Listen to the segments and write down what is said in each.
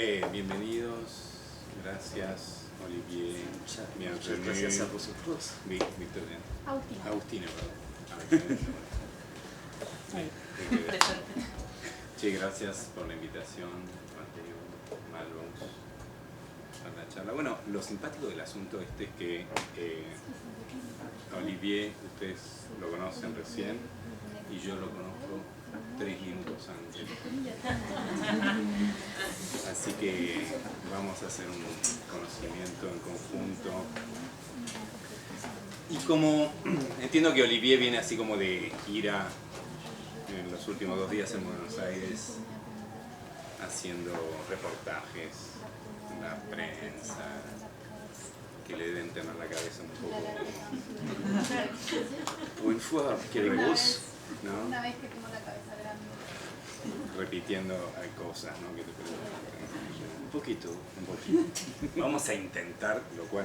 Bienvenidos, gracias Olivier, Muchas gracias a vosotros. Víctor, Agustina, perdón. Sí, gracias por la invitación, Mateo, Malvos, para la charla. Bueno, lo simpático del asunto es que Olivier, ustedes lo conocen recién y yo lo conozco 3 minutos antes. Así que vamos a hacer un conocimiento en conjunto. Y como entiendo que Olivier viene así como de gira en los últimos 2 días en Buenos Aires haciendo reportajes en la prensa que le deben tener la cabeza un poco. Pour une fois, quelle grosse. ¿No? Una vez que tengo la cabeza grande. Repitiendo cosas, ¿no? Que te Un poquito. un poquito. Vamos a intentar, lo cual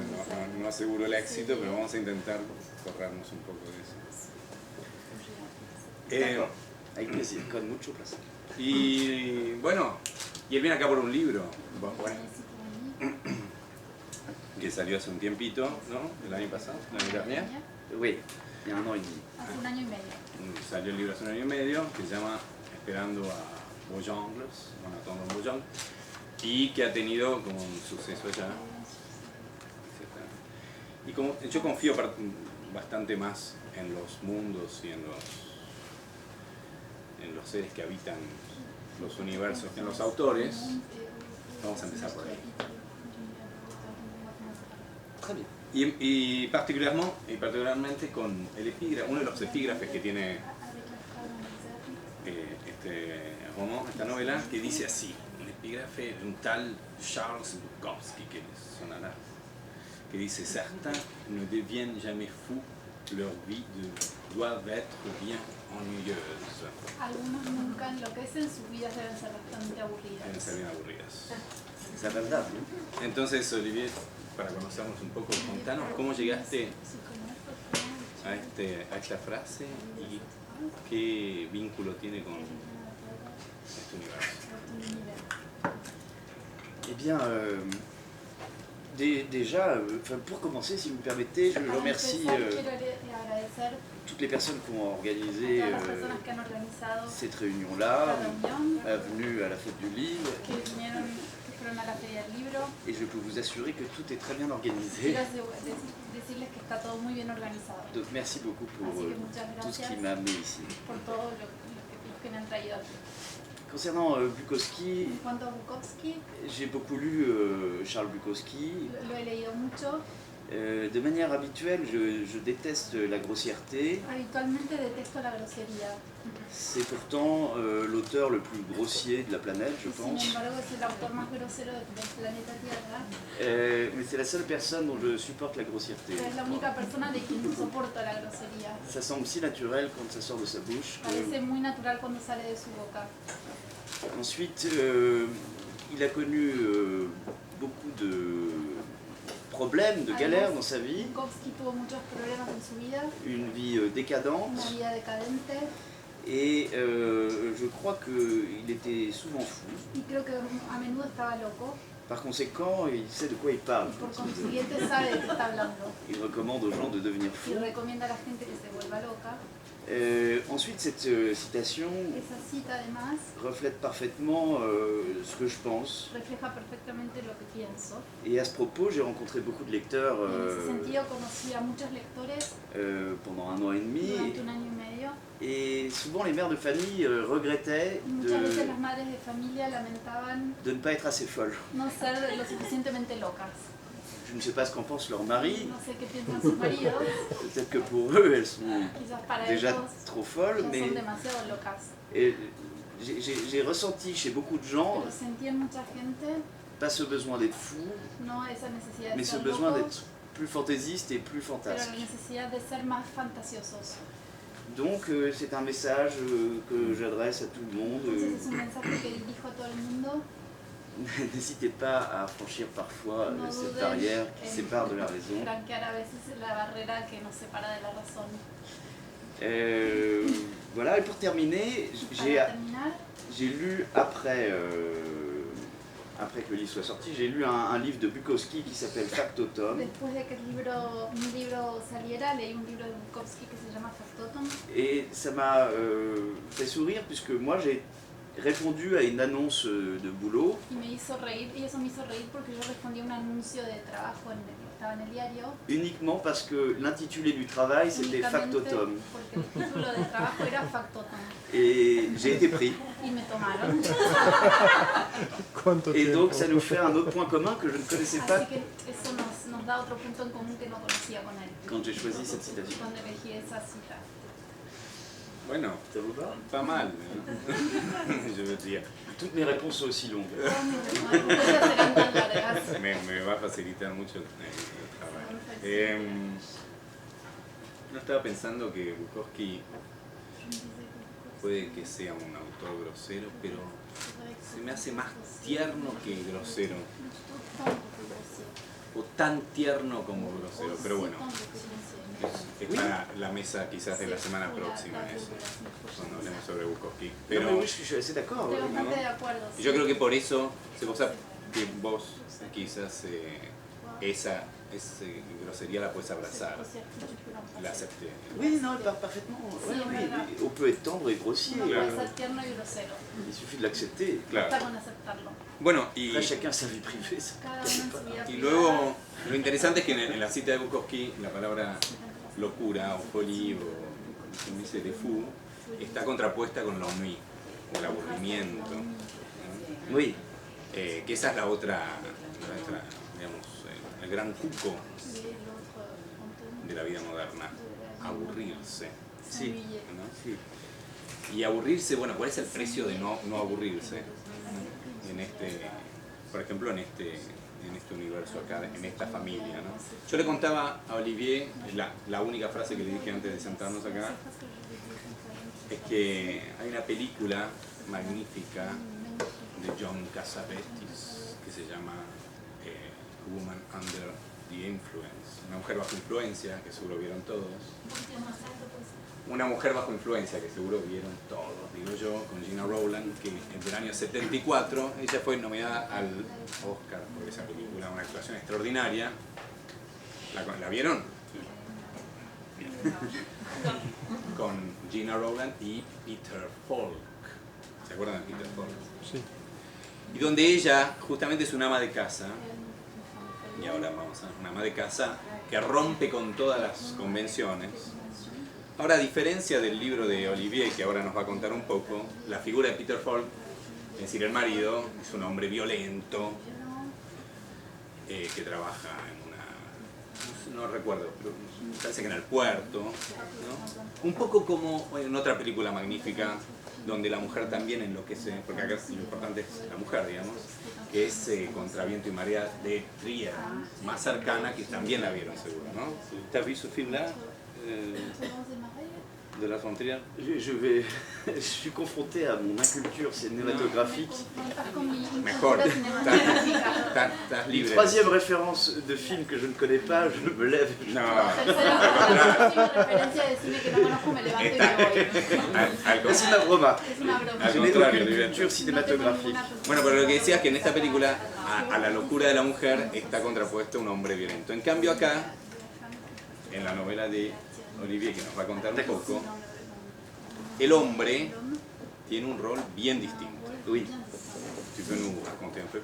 no aseguro el éxito, pero vamos a intentar corrernos un poco de eso. Avec plaisir, con mucho placer. Y bueno, y él viene acá por un libro, bueno, que salió hace un tiempito, ¿no? El año pasado, el año dernier. Oui, il y a un an et demi. Hace 1 año y medio. Salió el libro hace 1 año y medio, que se llama Esperando a Bojangles, bueno, a Tom Bojang, y que ha tenido como un suceso allá. Y como yo confío bastante más en los mundos y en los seres que habitan los universos que en los autores, vamos a empezar por ahí. Très bien. Y particularmente con el epígrafe, uno de los epígrafes que tiene este roman, esta novela, que dice así, un epígrafe de un tal Charles Bukowski, que sonará, que dice: certains ne deviennent jamais fous, leur vie doivent être bien ennuyeuse. Algunos nunca enloquecen, sus vidas deben ser bastante aburridas. Deben ser bien aburridas. C'est verdad, ¿no? Entonces, Olivier, para conocernos un poco, contanos cómo llegaste a esta frase y qué vínculo tiene con este universo. Eh bien, déjà, pour commencer, si vous me permettez, je remercie Quiero agradecer toutes les personnes qui ont a organisé todas las personas que han organizado cette réunion-là, esta reunión, venue à la fête du livre, que vinieron, que fueron a la Feria del Libro. et je peux vous assurer que tout est très bien organisé. Quiero decirles que está todo muy bien organizado. Donc merci beaucoup pour Así que muchas tout ce qui gracias m'a amené ici. por todo los que me han traído aquí. Concernant Bukowski, En cuanto a Bukowski, j'ai beaucoup lu Charles Bukowski. lo he leído mucho. De manière habituelle, je déteste la grossièreté. Habitualmente detesto la grosería. C'est pourtant l'auteur le plus grossier de la planète, je Sin pense. embargo, es el autor más grosero del planeta Tierra. Mais c'est la seule personne dont je supporte la grossièreté. Es la única persona de quien soporto la grosería. Ça semble si naturel quand ça sort de sa bouche. Parece muy natural cuando sale de su boca. Ensuite, il a connu beaucoup de problèmes, de galères dans sa vie. Bukowski tuvo muchos problemas en su vida, Une vie décadente. una vida decadente, Et je crois qu'il était souvent fou. y creo que a menudo estaba loco. Par conséquent, il sait de quoi il parle. Y por consiguiente sabe de qué está hablando. Il recommande aux gens de devenir Y fous. recomienda a la gente que se vuelva loca. Ensuite, cette citation Esa cita, además, reflète parfaitement ce que je pense. refleja perfectamente lo que pienso. Et à ce propos, j'ai rencontré beaucoup de lecteurs Y en ese sentido, conocí a muchos lectores pendant 1 an et demi. durante 1 año y medio. Et souvent, les mères de famille regrettaient Y muchas veces las madres de familia lamentaban de ne pas être assez folles. no ser lo suficientemente locas. Je ne sais pas ce qu'en pense leur mari. No sé qué piensan sus maridos. Peut-être que pour eux, elles sont Quizás para déjà ellos trop folles. ya Mais son demasiado locas. j'ai ressenti chez beaucoup de gens, Pero sentí en mucha gente pas ce besoin d'être fou, no esa necesidad de mais ce ser besoin locos, d'être plus fantaisiste et plus pero fantasque. la necesidad de ser más fantasiosos. Donc c'est un message que j'adresse à tout le monde. Entonces es un mensaje que dirijo a todo el mundo. N'hésitez pas à franchir parfois No cette duden barrière qui en sépare de la raison. franquear a veces la barrera que nos separa de la razón. Voilà, et pour terminer, Para terminar, j'ai lu après après que le livre soit sorti, j'ai lu un livre de Bukowski qui s'appelle Factotum. Después de que mi libro saliera, leí un libro de Bukowski que se llama Factotum. Et ça m'a fait sourire puisque moi j'ai répondu à une annonce de boulot. Y me hizo reír, y eso me hizo reír porque yo respondí a un anuncio de trabajo estaba en el diario. Uniquement parce que l'intitulé du travail c'était Factotum. Porque el título de trabajo era Factotum. Et j'ai été pris. Y me tomaron. Et donc ça nous fait un autre point commun que je ne connaissais pas Así que eso nos da otro punto en común que no conocía con él. quand j'ai choisi cette citation. Cuando elegí esa cita. Bueno, Ça vous va? pas mal, ¿no? Je veux dire. Toutes mes réponses sont aussi longues. Todas mis respuestas serán tan largas. Me va a facilitar mucho el trabajo. No estaba pensando que Bukowski puede que sea un autor grosero, pero se me hace más tierno que grosero. O tan tierno como grosero, pero bueno. Es para la mesa quizás de la semana próxima eso, cuando hablemos sobre Bukowski. Non, Pero mais oui, je suis assez d'accord. Estoy bastante de acuerdo. y yo creo que por eso se cosa que vos quizás esa grosería la puedes abrazar, la acepté. Oui, non, parfaitement. Oui, Sí, oui, es verdad. on peut être tendre et grossier. Uno puede ser tierno y grosero. Il suffit de l'accepter. Claro. Basta con aceptarlo. Bueno, y Après, chacun sa vie privée. Ça. Cada uno en su vida y privada. luego lo interesante es que en la cita de Bukowski la palabra locura o folie o como dice de fou está contrapuesta con l'ennui o el aburrimiento, ¿no? Oui. Que esa es la otra digamos, el gran cuco de la vida moderna, aburrirse, Sí. ¿no? Sí. Y aburrirse, bueno, ¿cuál es el precio de no aburrirse? En por ejemplo, en este universo acá, en esta familia, ¿no? Yo le contaba a Olivier, la única frase que le dije antes de sentarnos acá, es que hay una película magnífica de John Cassavetes que se llama Woman Under the Influence, una mujer bajo influencia, que seguro vieron todos. Una mujer bajo influencia, que seguro vieron todos, digo yo, con Gina Rowland, que en el año 74 ella fue nominada al Oscar por esa película, una actuación extraordinaria. ¿La vieron? Con Gina Rowland y Peter Falk. ¿Se acuerdan de Peter Falk? Sí. Y donde ella justamente es una ama de casa, y ahora vamos a ver, una ama de casa que rompe con todas las convenciones. Ahora, a diferencia del libro de Olivier, que ahora nos va a contar un poco, la figura de Peter Falk, es decir, el marido, es un hombre violento, que trabaja en no recuerdo, pero me parece que en el puerto, ¿no? Un poco como en otra película magnífica, donde la mujer también enloquece, porque acá lo importante es la mujer, digamos, que es Contra viento y marea de Trier, más cercana, que también la vieron seguro, ¿no? ¿Te has visto el film là? De la frontière? Je suis confronté à mon inculture cinématographique. Mejor, estás Une libre. troisième référence de film que je ne connais pas, je me lève. No, Referencia de cine que no conozco, me levanto y me voy. Es una broma. Es una broma. Al Je n'ai contrario, aucune Olivier. culture cinématographique. Bueno, pero lo que decía es que en esta película a la locura de la mujer está contrapuesto un hombre violento. En cambio acá, en la novela de Olivier, que nos va a contar un poco, el hombre tiene un rol bien distinto. Oui, Tu peux nous raconter un peu?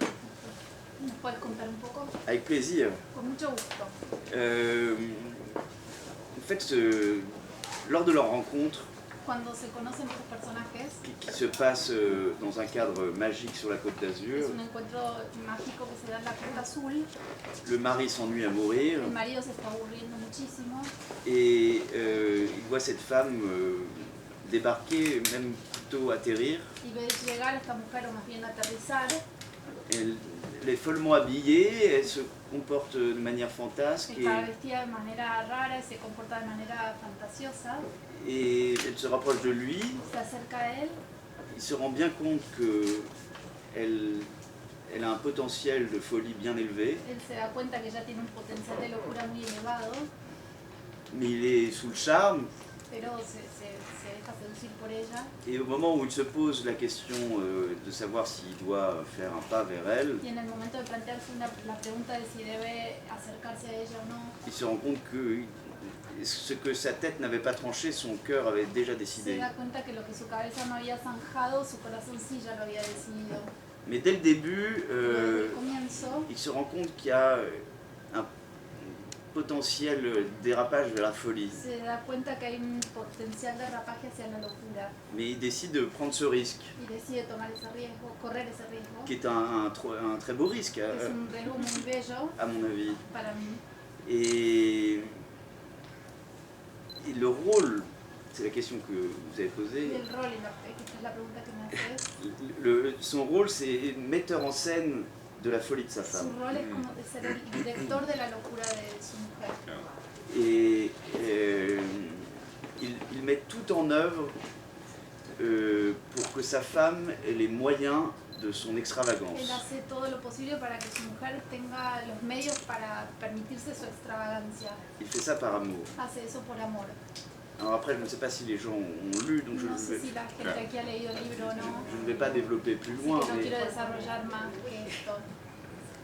¿Nos puedes contar un poco? avec plaisir. Con mucho gusto. En fait, lors de leur rencontre, Cuando se conocen estos personajes, qui se passe dans un cadre magique sur la Côte d'Azur, es un encuentro mágico que se da en la Costa Azul. le mari s'ennuie à mourir El marido se está aburriendo muchísimo et il voit cette femme débarquer, même plutôt atterrir. y ve llegar esta mujer, o más bien aterrizar. Elle est follement habillée, elle se comporte de manière fantasque Está vestida de manera rara y se comporta de manera fantasiosa. et elle se rapproche de lui. Se acerca a él. Il se rend bien compte qu'elle a un potentiel de folie bien élevé, Él se da cuenta que ya tiene un potencial de locura muy elevado, mais il est sous le charme pero se deja seducir por ella. Et au moment où il se pose la question de savoir s'il doit faire un pas vers elle, Y en el momento de plantearse la pregunta de si debe acercarse a ella o no, il se rend compte que ce que sa tête n'avait pas tranché, son cœur avait déjà se décidé. da cuenta que lo que su cabeza no había zanjado, su corazón sí ya lo había decidido. Mais dès le début, Desde el comienzo il se rend compte qu'il y a un potentiel dérapage vers la folie. se da cuenta que hay un potencial derrapaje hacia la locura Mais il décide de prendre ce risque, y decide tomar ese riesgo, correr ese riesgo. qui est un très beau risque, Es un riesgo muy bello à mon avis. para mí. Et le rôle, c'est la question que vous avez Y posée, el rol, y esta es la pregunta que me haces, son rôle c'est metteur en scène de la folie de sa su femme. rol es como de ser el director de la locura de su mujer. Et il met tout en œuvre pour que sa femme ait les moyens de son Él extravagance. hace todo lo posible para que su mujer tenga los medios para permitirse su extravagancia. Il fait ça par amour. Hace eso por amor. Alors après, je ne sais pas si les gens ont lu, donc No sé si la gente aquí ha leído el libro o no. je ne vais pas développer plus Así loin, que no quiero desarrollar más que esto.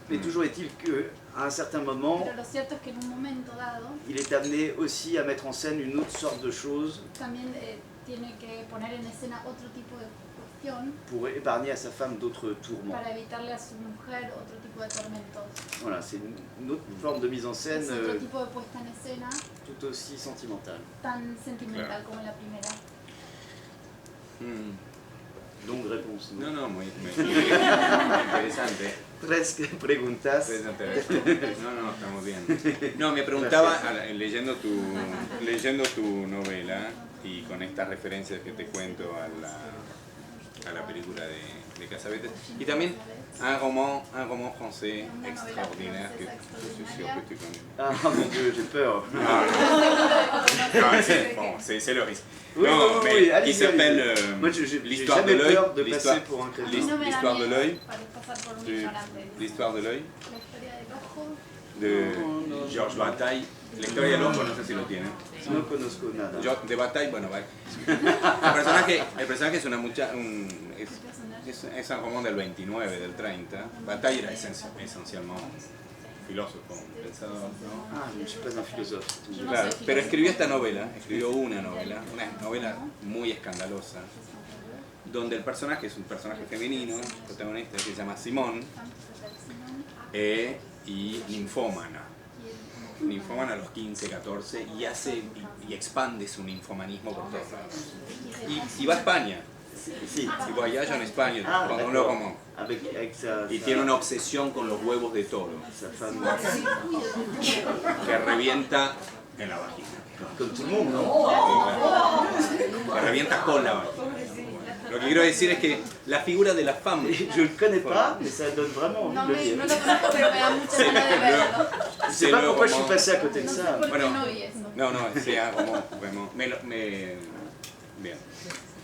mais toujours est-il qu'à un certain moment, Pero lo cierto es que en un momento dado il est amené aussi à mettre en scène une autre sorte de chose también tiene que poner en escena otro tipo de cuestión pour épargner à sa femme d'autres tourments. para evitarle a su mujer otro tipo de tormentos. Voilà, c'est une autre forme de mise en scène Es otro tipo de puesta en escena tout aussi sentimentale. tan sentimental como la primera. Donc réponse. No, no, muy interesante. Tres preguntas. Interesante. No, no, estamos bien. No, me preguntaba, leyendo tu novela y con estas referencias que te cuento a la película de Cassavetes, y también un roman français extraordinaire que je suis sûr que tu connais. Ah mon Dieu, j'ai peur. C'est le risque. Oui, Non, oui, mais oui, allez-y, qui s'appelle allez-y. Moi, j'ai l'histoire de jamais l'œil. peur de passer pour un crétin. No me da L'histoire de miedo l'œil. para pasar por un de- ignorante. L'histoire de l'œil La historia del ojo. de Georges Bataille. La historia del ojo, no sé si lo tienen. No conozco nada. De Bataille, bueno, va. El personaje es una es un roman del 29, del 30. Bataille era esencialmente filósofo, pensador, ¿no? Ah, je ne suis pas un philosophe. Yo no Claro, soy pero filósofo. escribió una novela muy escandalosa, donde el personaje es un personaje femenino, protagonista, que se llama Simone, y ninfómana a los 15, 14, y expande su ninfomanismo por todos lados. Y va a España, Si. y voyage en España, Ah, cuando uno d'accord. como, Avec sa, y tiene una obsesión con los huevos de toro, sa femme. que revienta en la vagina. Comme tout le monde, non? Que revienta con la vagina. Lo que quiero decir es que la figura de la femme, Je le connais pas, mais ça donne vraiment No, envie de le no lire. lo conozco, pero me da mucha ganas de verlo. Je sais pas pourquoi je suis passé à côté de No sé ça. por qué Bueno. no vi eso. No, sea como, bien.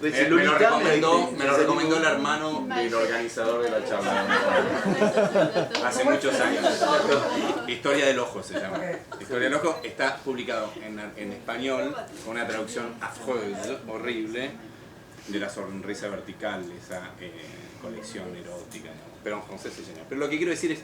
Ouais, c'est Me lo Lolita, mais avec recomendó, des- me lo des recomendó el animaux. hermano del organizador de la charla hace muchos años. Historia del ojo se llama. Historia del ojo está publicado en español con una traducción affreuse, horrible, de La sonrisa vertical, esa colección erótica, ¿no? Pero en francés se llama. Pero lo que quiero decir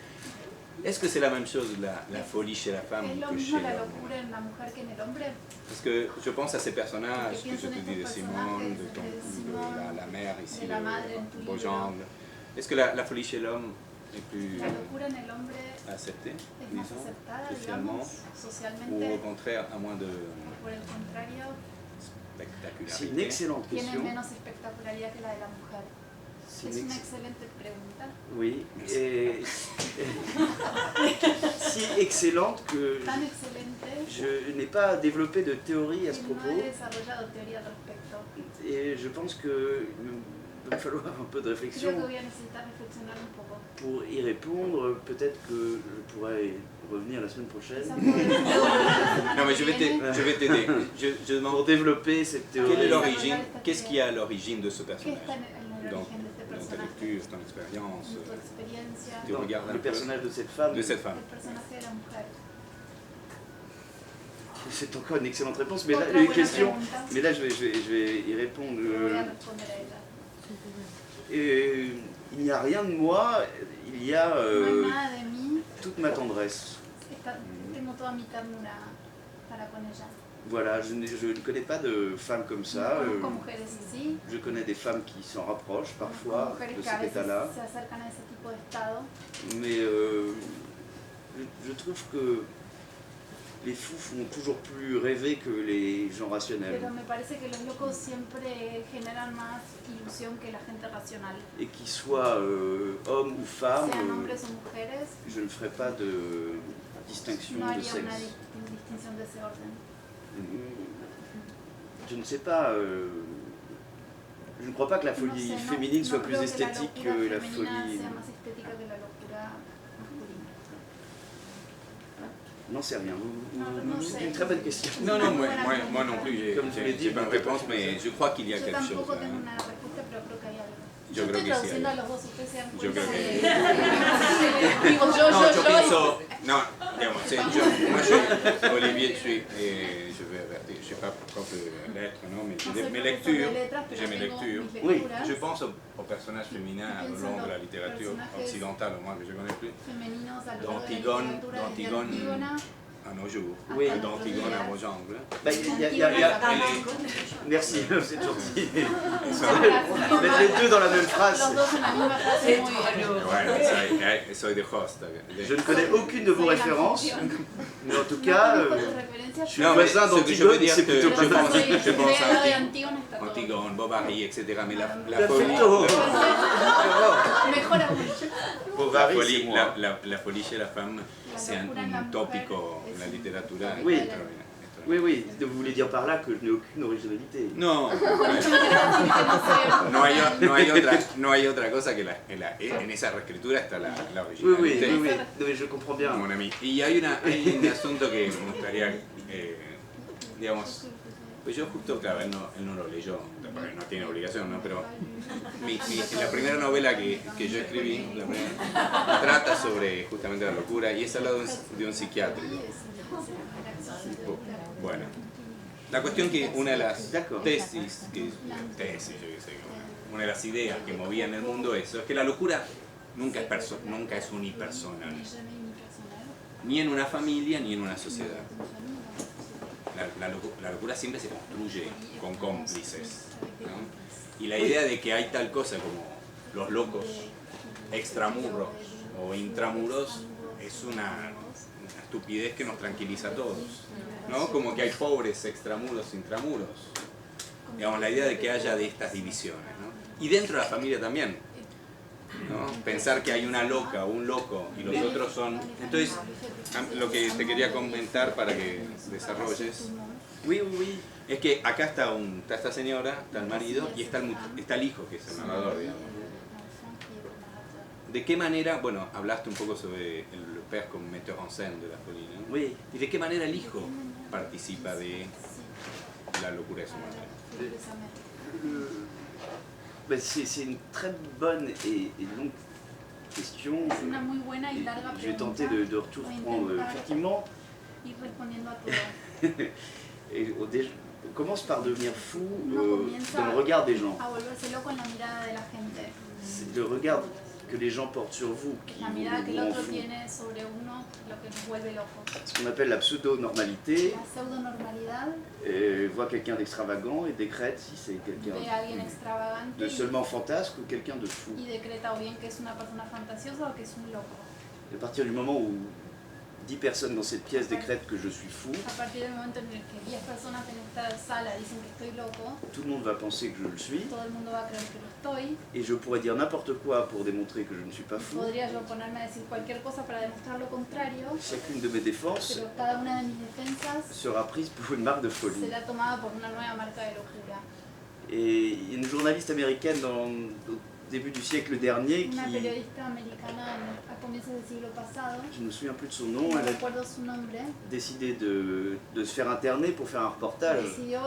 es que c'est la même chose, la folie chez la femme ¿Es lo que mismo chez la l'homme. locura en la mujer que en el hombre? Parce que je pense à ces personnages que Porque je te pienso en dis de estos Simone, personajes de la mère ici, de la madre en tu libro. Beaugenre. Est-ce que la folie chez l'homme est plus La locura en el hombre acceptée, es más disons, aceptada, socialement, digamos, ou au socialmente, contraire à moins de por el contrario, C'est une spectacularité? excellente tiene question. menos espectacularidad que la de la mujer. C'est Es une una ex- excelente pregunta, Oui, et si excellente que tan excelente je n'ai pas développé de théorie à ce que no propos. he desarrollado teoría al respecto. Et je pense qu'il va me falloir un peu de Creo que réflexion voy a necesitar reflexionar un poco. pour y répondre. Peut-être que je pourrais revenir la semaine prochaine Quizás podemos- Non mais je vais t'aider. Je demande pour développer cette quelle est théorie. l'origine, qu'est-ce qui est à l'origine de ce ¿Qué personnage? está en el Dans, origen de este dans ta personaje? lecture, ton expérience, En tu experiencia, tu regardes un Le peu personnage de cette femme. de cette femme. el personaje de la mujer. C'est encore une excellente réponse, mais là, Otra les buena questions, pregunta. mais là je vais y répondre. Le voy a responder a ella. Il n'y a rien de moi, il y a No hay nada de mí. toute ma tendresse. Tengo toda mi ternura para con ella. Voilà, je ne connais pas de femmes comme ça. No conozco mujeres así. Je connais des femmes qui s'en rapprochent parfois Mujeres de que a cet veces état-là. se acercan a ese tipo de estado. Mais je trouve que les fous font toujours plus rêver que les gens rationnels. Pero me parece que los locos siempre generan más ilusión que la gente racional. Et qu'ils soient hommes ou femmes, Sean hombres o mujeres, je ne ferai pas de distinction no de haría sexe. una distinción de ese orden. Je ne sais pas. Je ne crois pas que la No folie sé, féminine soit plus creo que esthétique la que locura la femenina folie. sea más estética que la locura masculina. N'en sais rien. No C'est sé. une très bonne question. Non, non, moi non plus, Comme je l'ai dit, j'ai pas on une peut pas réponse, faire mais ça. je crois qu'il y a Yo quelque chose. tampoco hein. tengo una respuesta, pero creo que hay algo. Yo Yo creo estoy que sí traduciendo hay. a los dos, ustedes se dan Yo cuenta creo que- de... Digo yo, Non, je yo. penso, non, digamos, moi Olivier, je vais avertir, je sais pas prof de lettres, non, mais No j'ai soy mes profesor de lectures, letras, pero j'ai mes tengo lectures. mis Oui, lecturas Je pense aux personnages féminins au long de la littérature occidentale, au moins que je connais plus, femeninos a lo largo de la d'Antigone, literatura, desde d'Antigone Antígona à nos jours, Oui. d'Antigone à Vosjangle. Bah, Merci, c'est gentil. hasta Mettre les deux dans la même phrase. los dos en la misma frase muy bien. Bueno, soy de host. Je ne connais aucune de vos Soy la références, función. mais en tout No cas, conozco tus referencias, je suis pero voisin ce que je veux d'Antigone, dire c'est que plutôt yo pas mal. soy je pense de à Antígona, está todo bien. Antigone, Bovary, etc. Mais la Perfecto. folie, Mejor aún. Bovary, c'est moi. la folie chez la femme, c'est un tópico en la littératura. Oui. extraordinaire. Oui, oui, vous voulez dire par là que je n'ai aucune originalité. No, Con eso me querés decir que no sé. no hay otra cosa que en esa reescritura está la Oui, oui, originalidad. oui, oui. Non, mais je comprends bien. Mon ami. Y hay un asunto que me gustaría, digamos, pues yo justo, claro, él no lo leyó, porque no tiene obligación, ¿no? Pero la primera novela que yo escribí, trata sobre justamente la locura y es al lado de un psiquiátrico. Bueno, la cuestión que una de las tesis, yo qué sé, una de las ideas que movían el mundo eso, es que la locura nunca es unipersonal, ni en una familia ni en una sociedad. La locura siempre se construye con cómplices, ¿no? Y la idea de que hay tal cosa como los locos extramuros o intramuros es una estupidez que nos tranquiliza a todos, ¿no? Como que hay pobres extramuros, intramuros. Digamos, la idea de que haya de estas divisiones, ¿no? Y dentro de la familia también, ¿no? Pensar que hay una loca o un loco y los otros son... Entonces, lo que te quería comentar para que desarrolles, Oui, oui, oui. es que acá está esta señora, está el marido y está el hijo, que es el narrador, digamos. ¿De qué manera, bueno, hablaste un poco sobre el père como metteur en scène de la folie, ¿no? Oui. ¿Y de qué manera el hijo participa de la locura de su madre? Ben, c'est une très bonne et longue question. Es una muy buena y larga Je vais pregunta. tenter de tout reprendre. Effectivement, Ir respondiendo a todo. on commence par devenir fou comienza dans le regard des gens. A volverse loco en la mirada de la gente. C'est le regard que les gens portent sur vous qui La vous mirada que el rend otro fou. tiene sobre uno, lo que nos vuelve loco. Ce qu'on appelle la pseudo-normalité. La pseudonormalidad Voit quelqu'un d'extravagant et décrète si c'est quelqu'un ve a alguien extravagante de seulement fantasque ou quelqu'un de fou. y decreta o bien que es una persona fantasiosa o que es un loco. Et à partir du moment où 10 personnes dans cette pièce décrètent que je suis fou, A partir del momento en el que 10 personas en esta sala dicen que estoy loco, tout le monde va penser que je le suis. todo el mundo va a creer que lo estoy. Et je pourrais dire n'importe quoi pour démontrer que je ne suis pas fou. Podría yo ponerme a decir cualquier cosa para demostrar lo contrario, Chacune de mes défenses pero cada una de mis defensas sera prise pour une marque de folie. será tomada por una nueva marca de locura. Et il y a une journaliste américaine au début du siècle dernier Una qui, periodista americana a comienzos del siglo pasado, je ne me souviens plus de son nom, no elle a recuerdo su nombre, décidé de se faire interner pour faire un reportage. decidió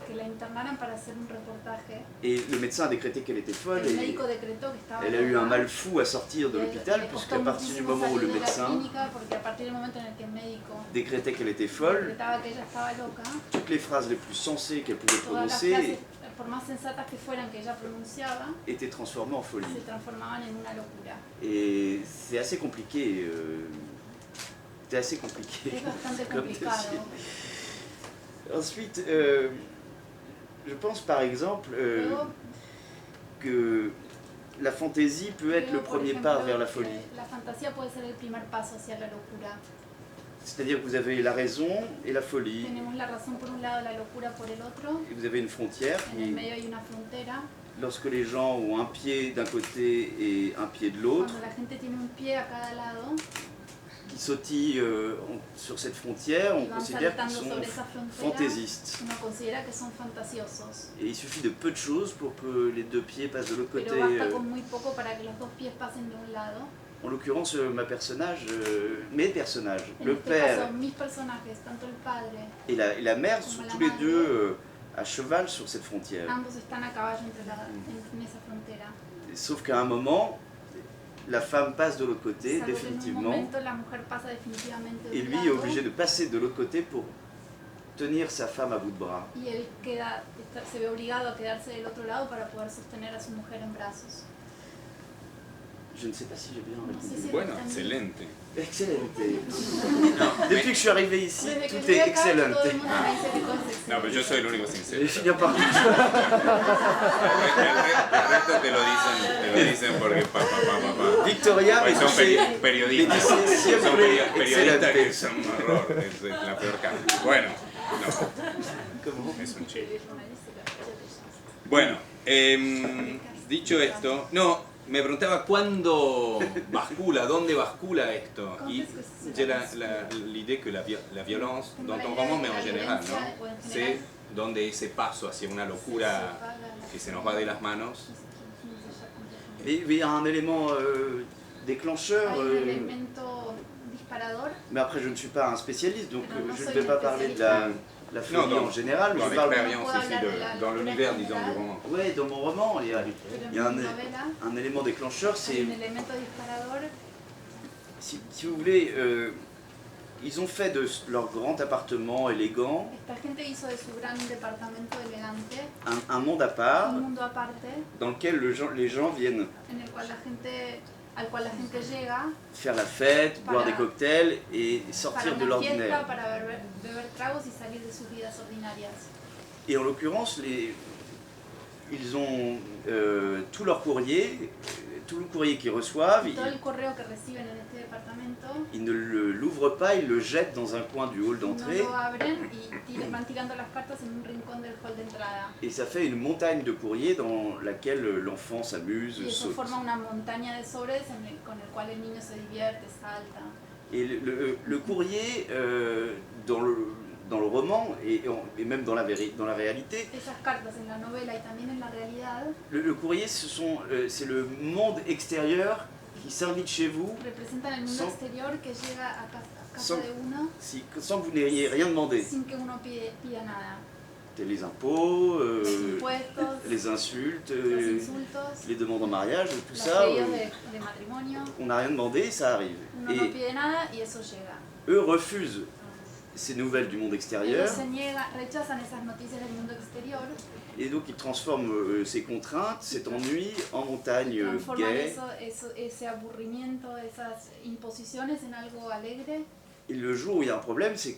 que la internaran para hacer un reportaje. Et le médecin a décrété qu'elle était folle El et médico decretó que estaba elle a eu un loca. mal fou à sortir de Le- l'hôpital le puisqu'à costó partir du muchísimo moment où le salir de la médecin clínica, porque a partir del momento en el que el médico décrétait qu'elle était folle, decretaba que ella estaba loca, toutes les phrases les plus sensées qu'elle pouvait todas las prononcer frases, por más sensatas que fueran que ella pronunciaba, étaient transformées en folie. se transformaban en una locura. Et c'est assez compliqué. C'est assez compliqué. Es bastante comme complicado. dossier. Ensuite, je pense par exemple Luego, que la fantaisie peut être le creo, por premier ejemplo, pas vers la que folie. la fantasía puede ser el primer paso hacia la locura. C'est-à-dire que vous avez la raison et la folie, Tenemos la razón por un lado, la locura por el otro. et vous avez une frontière En el qui, medio hay una frontera. lorsque les gens ont un pied d'un côté et un pied de l'autre, Cuando la gente tiene un pie a cada lado qui sautillent sur cette frontière, on y van considère qu'ils saltando sont sobre esa frontera, fantaisistes. uno considera que son fantasiosos. Et il suffit de peu de choses pour que les deux pieds passent de l'autre côté. Pero basta con muy poco para que los dos pies pasen de un lado. En l'occurrence, mes personnages, En le este père caso, mis personajes, tanto el padre, et la mère, sont Como la tous les madre. deux à cheval sur cette frontière. ambos están a caballo en esa frontera. Sauf qu'à un moment, la femme passe de l'autre côté, Salvo que en un définitivement, momento la mujer pasa definitivamente de et un lui est lado obligé de passer de l'autre côté pour tenir sa femme à bout de bras. y él se ve obligado a quedarse del otro lado para poder sostener a su mujer en brazos. Je ne sais pas si j'ai bien No sé répondu. si Bueno, también- excelente. Excellent. No, Depuis que je suis arrivé ici, Desde que tout llegué est acá, todo el excellent. mundo me dice que todo es excelente. no, pero yo soy el único Je sincero. vais finir par El resto te lo dicen porque pa. Victoria, Pues mais son touché. periodistas, me dice son siempre periodistas que excelente. son un horror, es la peor cara. Bueno, no, Comment es un chiste. Me dice que- Bueno, dicho esto, no, me preguntaba cuándo bascula, dónde bascula esto. Y j'ai l'idée que la violence, dans ton roman, mais en général, ¿no? C'est donde ese paso hacia una locura que se nos va de las manos. Et il y a un élément déclencheur, Hay un elemento disparador. mais après je ne suis pas un spécialiste, donc Non, non, je ne soy vais un pas parler de la folie Non, en général, mais Dans je parle l'expérience ici, dans l'univers, disons, du roman. ouais, dans mon roman, il y a Pero en mi novela un élément déclencheur, hay c'est, un elemento disparador. si vous voulez, ils ont fait de leur grand appartement élégant Esta gente hizo de su gran departamento elegante un monde à part un mundo aparte dans lequel les gens viennent en el cual al cual la gente llega faire la fête, boire des cocktails et para sortir de una fiesta, l'ordinaire. para beber tragos y salir de sus vidas ordinarias. Et en l'occurrence, ils ont tout leur courrier, tout le courrier qu'ils reçoivent, Todo el correo que reciben en este departamento ils ne l'ouvrent pas, ils le jettent dans un coin du hall no d'entrée lo abren y van tirando las cartas en un rincón del hall de entrada. et ça fait une montagne de courrier dans laquelle l'enfant s'amuse, Y eso saute. forma una montaña de sobres con el cual el niño se divierte, salta. Et le courrier, dans le roman et même dans la réalité, Esas cartas en la novela y también en la realidad le courrier, c'est le monde extérieur qui s'invite chez vous representan el mundo Son- exterior que llega a casa son- de uno sans que vous n'ayez rien demandé. sin que uno pida nada. Les impôts, Los impuestos, les insultes, los insultos, les demandes en mariage, tout los ça, pedidos de matrimonio. on n'a rien demandé, ça arrive. Uno no Et pide nada y eso llega. eux refusent ces nouvelles du monde extérieur Ellos rechazan esas noticias del mundo exterior, et donc ils transforment ces contraintes, cet ennui en montagne transforman gaie. ese aburrimiento, esas imposiciones en algo alegre. Et le jour où il y a un problème, c'est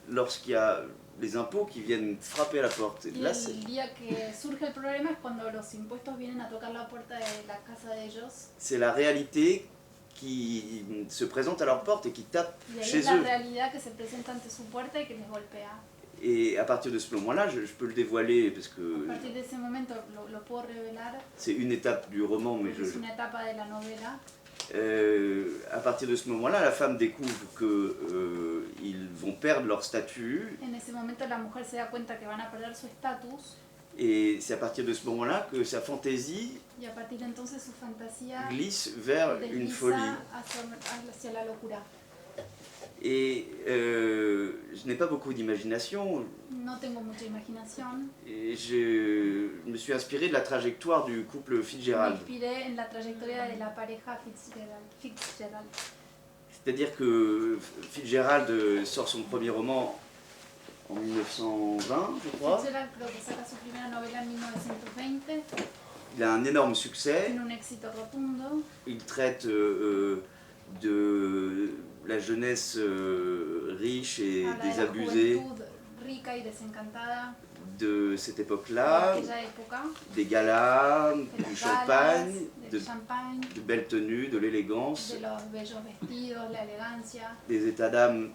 lorsqu'il y a les impôts qui viennent frapper à la porte. Et Y là, c'est el día que surge el problema es cuando los impuestos vienen a tocar la puerta de la casa de ellos. c'est la réalité qui se présente à leur porte et qui tape Y ahí chez es la eux. realidad que se presenta ante su puerta y que les golpea. Et à partir de ce moment-là, je peux le dévoiler parce A que partir de ese momento lo puedo revelar, c'est une étape du roman, mais porque es una etapa de la novela. à partir de ce moment-là, la femme découvre qu'ils vont perdre leur statut En ese momento la mujer se da cuenta que van a perder su estatus Et c'est à partir de ce moment-là que sa fantaisie Y a partir de entonces su fantasía glisse vers une folie. hacia la locura. Et je n'ai pas beaucoup d'imagination, No tengo mucha imaginación. et je me suis inspiré de la trajectoire du couple Me Fitzgerald. inspiré en la trayectoria de la pareja Fitzgerald. C'est-à-dire que Fitzgerald sort son premier roman en 1920, je crois. Fitzgerald creo que saca su primera novela en 1920, Il a un énorme succès. tiene un éxito rotundo. Il traite de la jeunesse riche et Habla de la désabusée juventud rica y desencantada de cette de époque-là, aquella época, des galas, de du las galas, champagne, del champagne, de belles tenues, de l'élégance, de los bellos vestidos, la elegancia, des états d'âme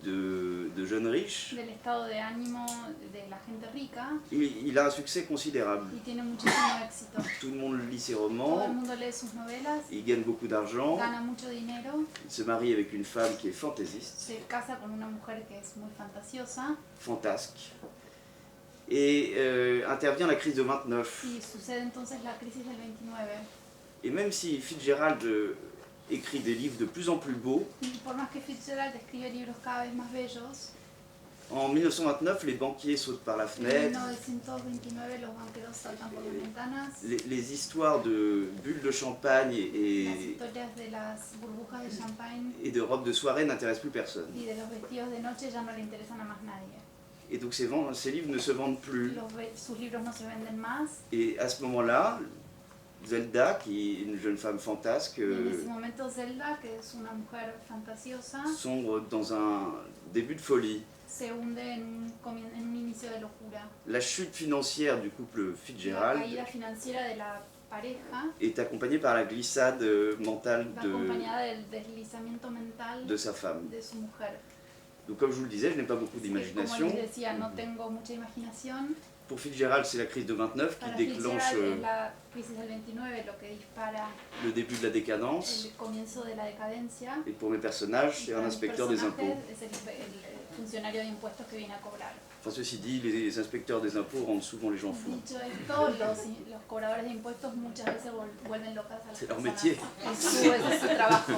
de jeunes riches. del estado de ánimo de la gente rica, Il a un succès considérable. y tiene muchísimo éxito. Tout le monde lit ses Todo el romans, mundo lee sus novelas, il gagne beaucoup d'argent, gana mucho dinero, il se marie avec une femme qui est fantaisiste, se casa con una mujer que es muy fantasiosa fantasque, et intervient la crise de 29. y sucede entonces la crisis del 29. Et même si Fitzgerald écrit des livres de plus en plus beaux, Y por más que Fitzgerald escribe libros cada vez más bellos, en 1929, les banquiers sautent par la en fenêtre, 1929 los banqueros saltan por las ventanas, les histoires de bulles de champagne las historias de las burbujas de champagne et de robes de soirée n'intéressent plus personne. y de los vestidos de noche ya no le interesan a más nadie. Et donc ces livres ne se vendent plus. Sus libros no se venden más. Et à ce moment-là, Zelda, qui est une jeune femme fantasque, Y en ese momento Zelda, que es una mujer fantasiosa, sombre dans un début de folie. se hunde en un inicio de locura. La chute financière du couple La Fitzgerald caída financiera de la pareja est accompagnée par la glissade mentale va acompañada del deslizamiento mental de sa femme. de su mujer. Donc comme je vous le disais, je n'ai pas beaucoup Sí, como d'imagination. les decía, no tengo mucha imaginación. Pour Fitzgerald, c'est la crise de 29 Para qui déclenche Fitzgerald es la crisis del 29 lo que dispara le début de la décadence. el comienzo de la decadencia. Et pour mes personnages, c'est Y un para mis inspecteur des personajes impôts. es el funcionario de impuestos que viene a cobrar. Enfin, ceci dit, les inspecteurs des impôts rendent souvent les gens fous. Dicho esto, los cobradores de impuestos muchas veces vuelven locas a las C'est leur personas. métier. Ese es su trabajo.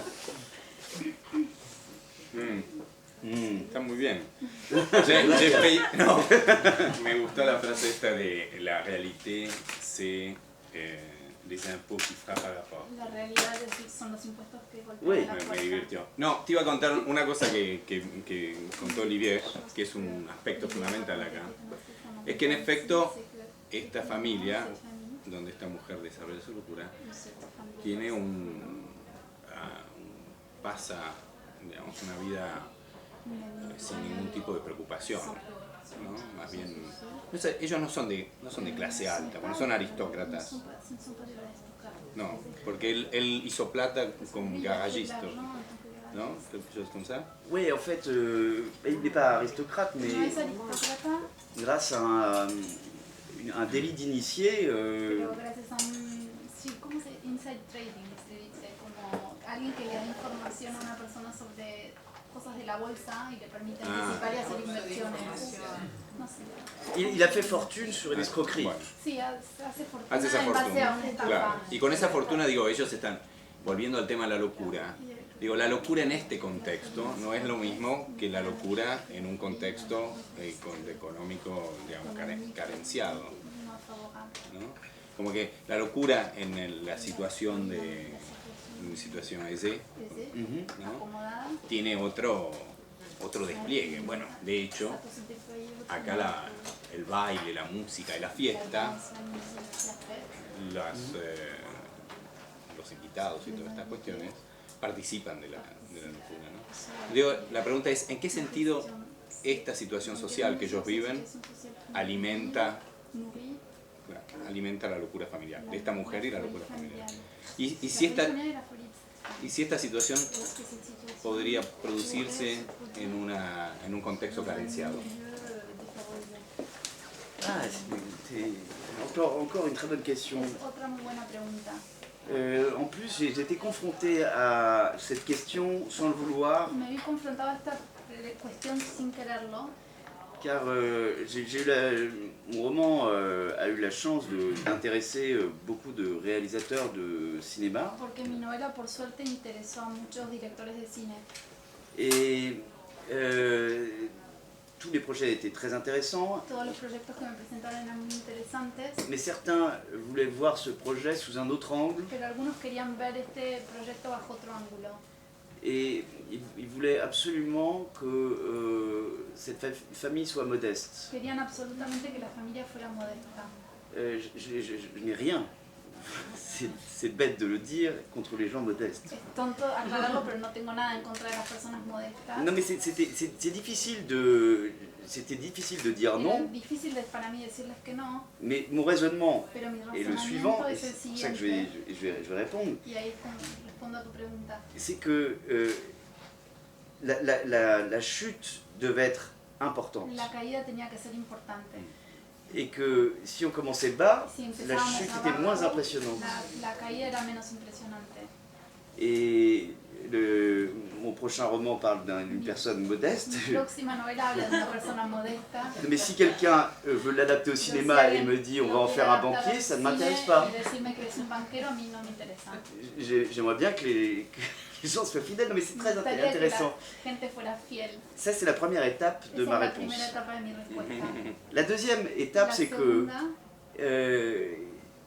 Está muy bien. No, me gustó la frase esta de la réalité, c'est les impôts qui frappent à la porte. La realidad son los impuestos que golpean Oui, la Me puerta. divirtió. No, te iba a contar una cosa que contó Olivier, que es un aspecto fundamental acá. Es que en efecto, esta familia, donde esta mujer desarrolla su locura, tiene pasa, digamos, una vida sin ningún tipo de preocupación, ¿no? Más bien, ellos no son de clase alta, no son aristócratas, no, porque él hizo plata con garagista, ¿no? Quelque chose comme ça. Oui, en fait, il n'est pas aristocrate, mais No es aristócrata, grâce à un délit d'initié, pero gracias a un, sí, ¿cómo se inside trading se dice? Como alguien que le da información a una persona sobre cosas de la bolsa y le permite anticipar y hacer inversiones. No sé. il a fait fortune sur une escroquerie. Bueno, Sí, hace fortuna hace esa en base a fortuna, una estafa. claro. Y con esa fortuna, digo, ellos están volviendo al tema de la locura. Digo, la locura en este contexto no es lo mismo que la locura en un contexto económico, digamos, carenciado, ¿no? Como que la locura en la situación de una situación aisée, ¿no? Acomodada. Tiene otro despliegue. Bueno, de hecho, acá el baile, la música y la fiesta, los invitados y todas estas cuestiones participan de la locura, ¿no? Digo, la pregunta es, ¿en qué sentido esta situación social que ellos viven alimenta la locura familiar, de esta mujer y la locura familiar? Y si esta situación podría producirse en un contexto carenciado. Ah, c'est encore une très bonne question. Es otra muy buena pregunta. En plus, j'ai été confronté à cette question sans le vouloir Me vi confrontado a esta cuestión sin quererlo car mon roman a eu la chance d'intéresser beaucoup de réalisateurs de cinéma. Porque mi novela, por suerte, interesó a muchos directores de cine. Et tous les projets étaient très intéressants, Todos los proyectos que me presentaron eran muy interesantes, mais certains voulaient voir ce projet sous un autre angle, pero algunos querían ver este proyecto bajo otro ángulo. et ils voulaient absolument que cette famille soit modeste. Querían absolutamente que la familia fuera modesta. Je n'ai rien, c'est bête de le dire, contre les gens modestes. Es tonto aclararlo, pero no tengo nada en contra de las personas modestas. Non mais c'était difficile de dire non, Es difícil para mí decirles que no, mais mon raisonnement pero mi est le suivant, razonamiento et es el c'est pour ça que siguiente, je vais répondre, y ahí respondo a tu pregunta. c'est que la chute devait être importante, La caída tenía que ser importante. et que si on commençait bas, Si la empezábamos chute abajo, était moins impressionnante. la caída era menos impresionante. Et mon prochain roman parle d'une personne modeste. Mi próxima novela habla de una persona modesta. Mais si quelqu'un veut l'adapter au cinéma et me dit on va en faire un banquier, ça ne m'intéresse pas. Y decirme que es un banquero a mí no me interesa. J'aimerais bien que les gens soient fidèles, non mais c'est Me très gustaría que intéressant. la gente fuera fiel. Ça c'est la première étape de Esa ma es la réponse. primera etapa de mi respuesta. La deuxième étape La c'est que segunda,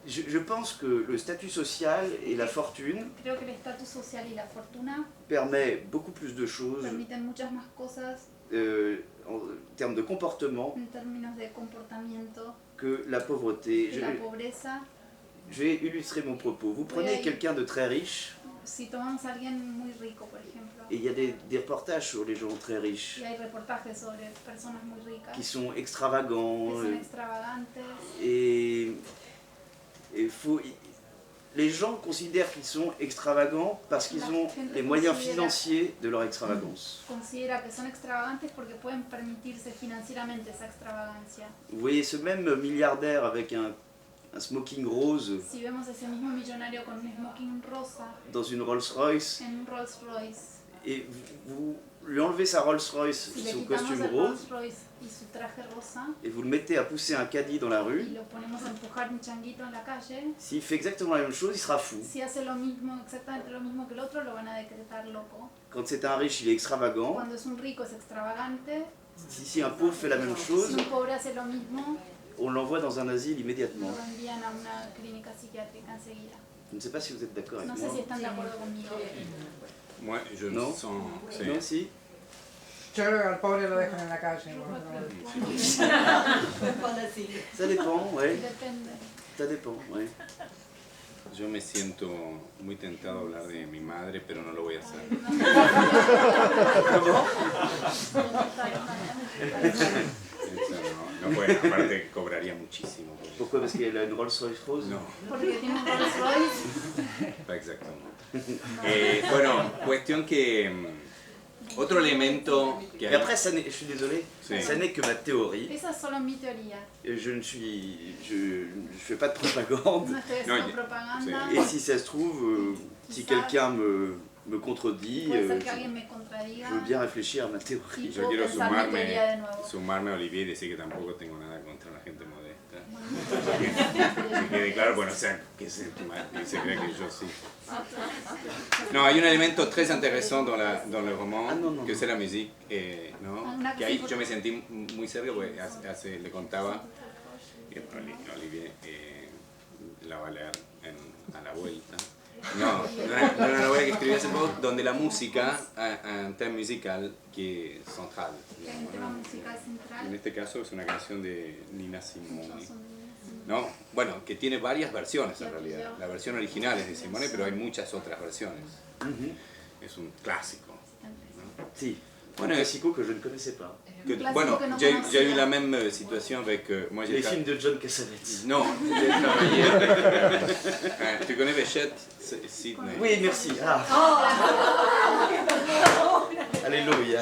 je pense que le statut social et la fortune creo que el estatus social y la fortuna permet beaucoup plus de choses permiten muchas más cosas en termes de comportement en términos de comportamiento que la pauvreté. que la pobreza. Je vais illustrer mon propos. Vous prenez Oui. quelqu'un de très riche, Si tomamos a alguien muy rico, por ejemplo, et il y a des reportages sur les gens très riches, y hay reportajes sobre personas muy ricas qui sont que extravagants, son extravagantes, et les gens considèrent qu'ils sont extravagants parce qu'ils ont les moyens financiers de leur extravagance. considera que son extravagantes porque pueden permitirse financieramente esa extravagancia. Vous voyez ce même milliardaire avec un smoking rose Si vemos ese mismo millonario con un smoking rosa dans une Rolls-Royce, en un Rolls Royce, et vous lui enlevez sa Rolls-Royce, si le son quitamos costume el rose, Rolls Royce y su traje rosa et vous le mettez à pousser un caddie dans la y rue, lo ponemos a empujar un changuito en la calle, s'il fait exactement la même chose, il sera fou. si hace lo mismo, exactamente lo mismo que el otro, lo van a decretar loco. Quand c'est un riche, il est extravagant. Cuando es un rico es extravagante, Si un pauvre fait la même si chose, un pobre hace lo mismo, on l'envoie dans un asile immédiatement. lo envían a una clínica psiquiátrica enseguida. Je ne sais pas si vous êtes d'accord avec No sé moi. si están de acuerdo conmigo. Moi, je me Non. sens. sí. Non, si. Yo creo que al pobre lo dejan en la calle. Ça dépend, ouais. Depende. Ça dépend, ouais. Yo me siento muy tentado a hablar de mi madre, pero no lo voy a hacer. Eso no puede, aparte cobraría muchísimo. Pourquoi? Parce qu'elle a une Rolls-Royce rose? No, Porque tiene un Rolls Royce. pas exactement. Bueno, cuestión que otro elemento que Et après, ça je suis désolé, Sí. ça n'est que ma théorie. Esa es solo mi teoría. Je fais pas de propagande. No estoy No, haciendo propaganda. Et si ça se trouve, si quelqu'un me contredit, Puede ser que alguien me je contradiga veux bien réfléchir à ma théorie. y yo puedo quiero pensar mi teoría de nuevo. sumarme a Olivier y decir que tampoco tengo nada contra la gente modesta. Que quede claro, bueno, o sea, que se cree que yo sí. No, hay un elemento très intéressant dans le roman, Ah, no. que es la musique, ¿no? Una Que ahí cosa yo me sentí muy cerca porque le contaba, y Olivier la va a leer a la vuelta. No, una novela que escribí hace poco donde la música, un tema musical que es central. Que hay un tema musical En central. este caso es una canción de Nina Simone. Son- ¿No? Bueno, que tiene varias versiones en realidad. La versión original es de Simone, pero hay muchas otras versiones. Mhm. Es un clásico. Si. Bueno, Un classico que je ne connaissais pas. Que, clásico bueno, que no j'ai conocía. eu la même situation avec... moi, j'ai Les films de John Cassavetes. Non, j'ai travaillé avec... tu connais Béchette, Sydney? Oui, merci. Ah. Alléluia.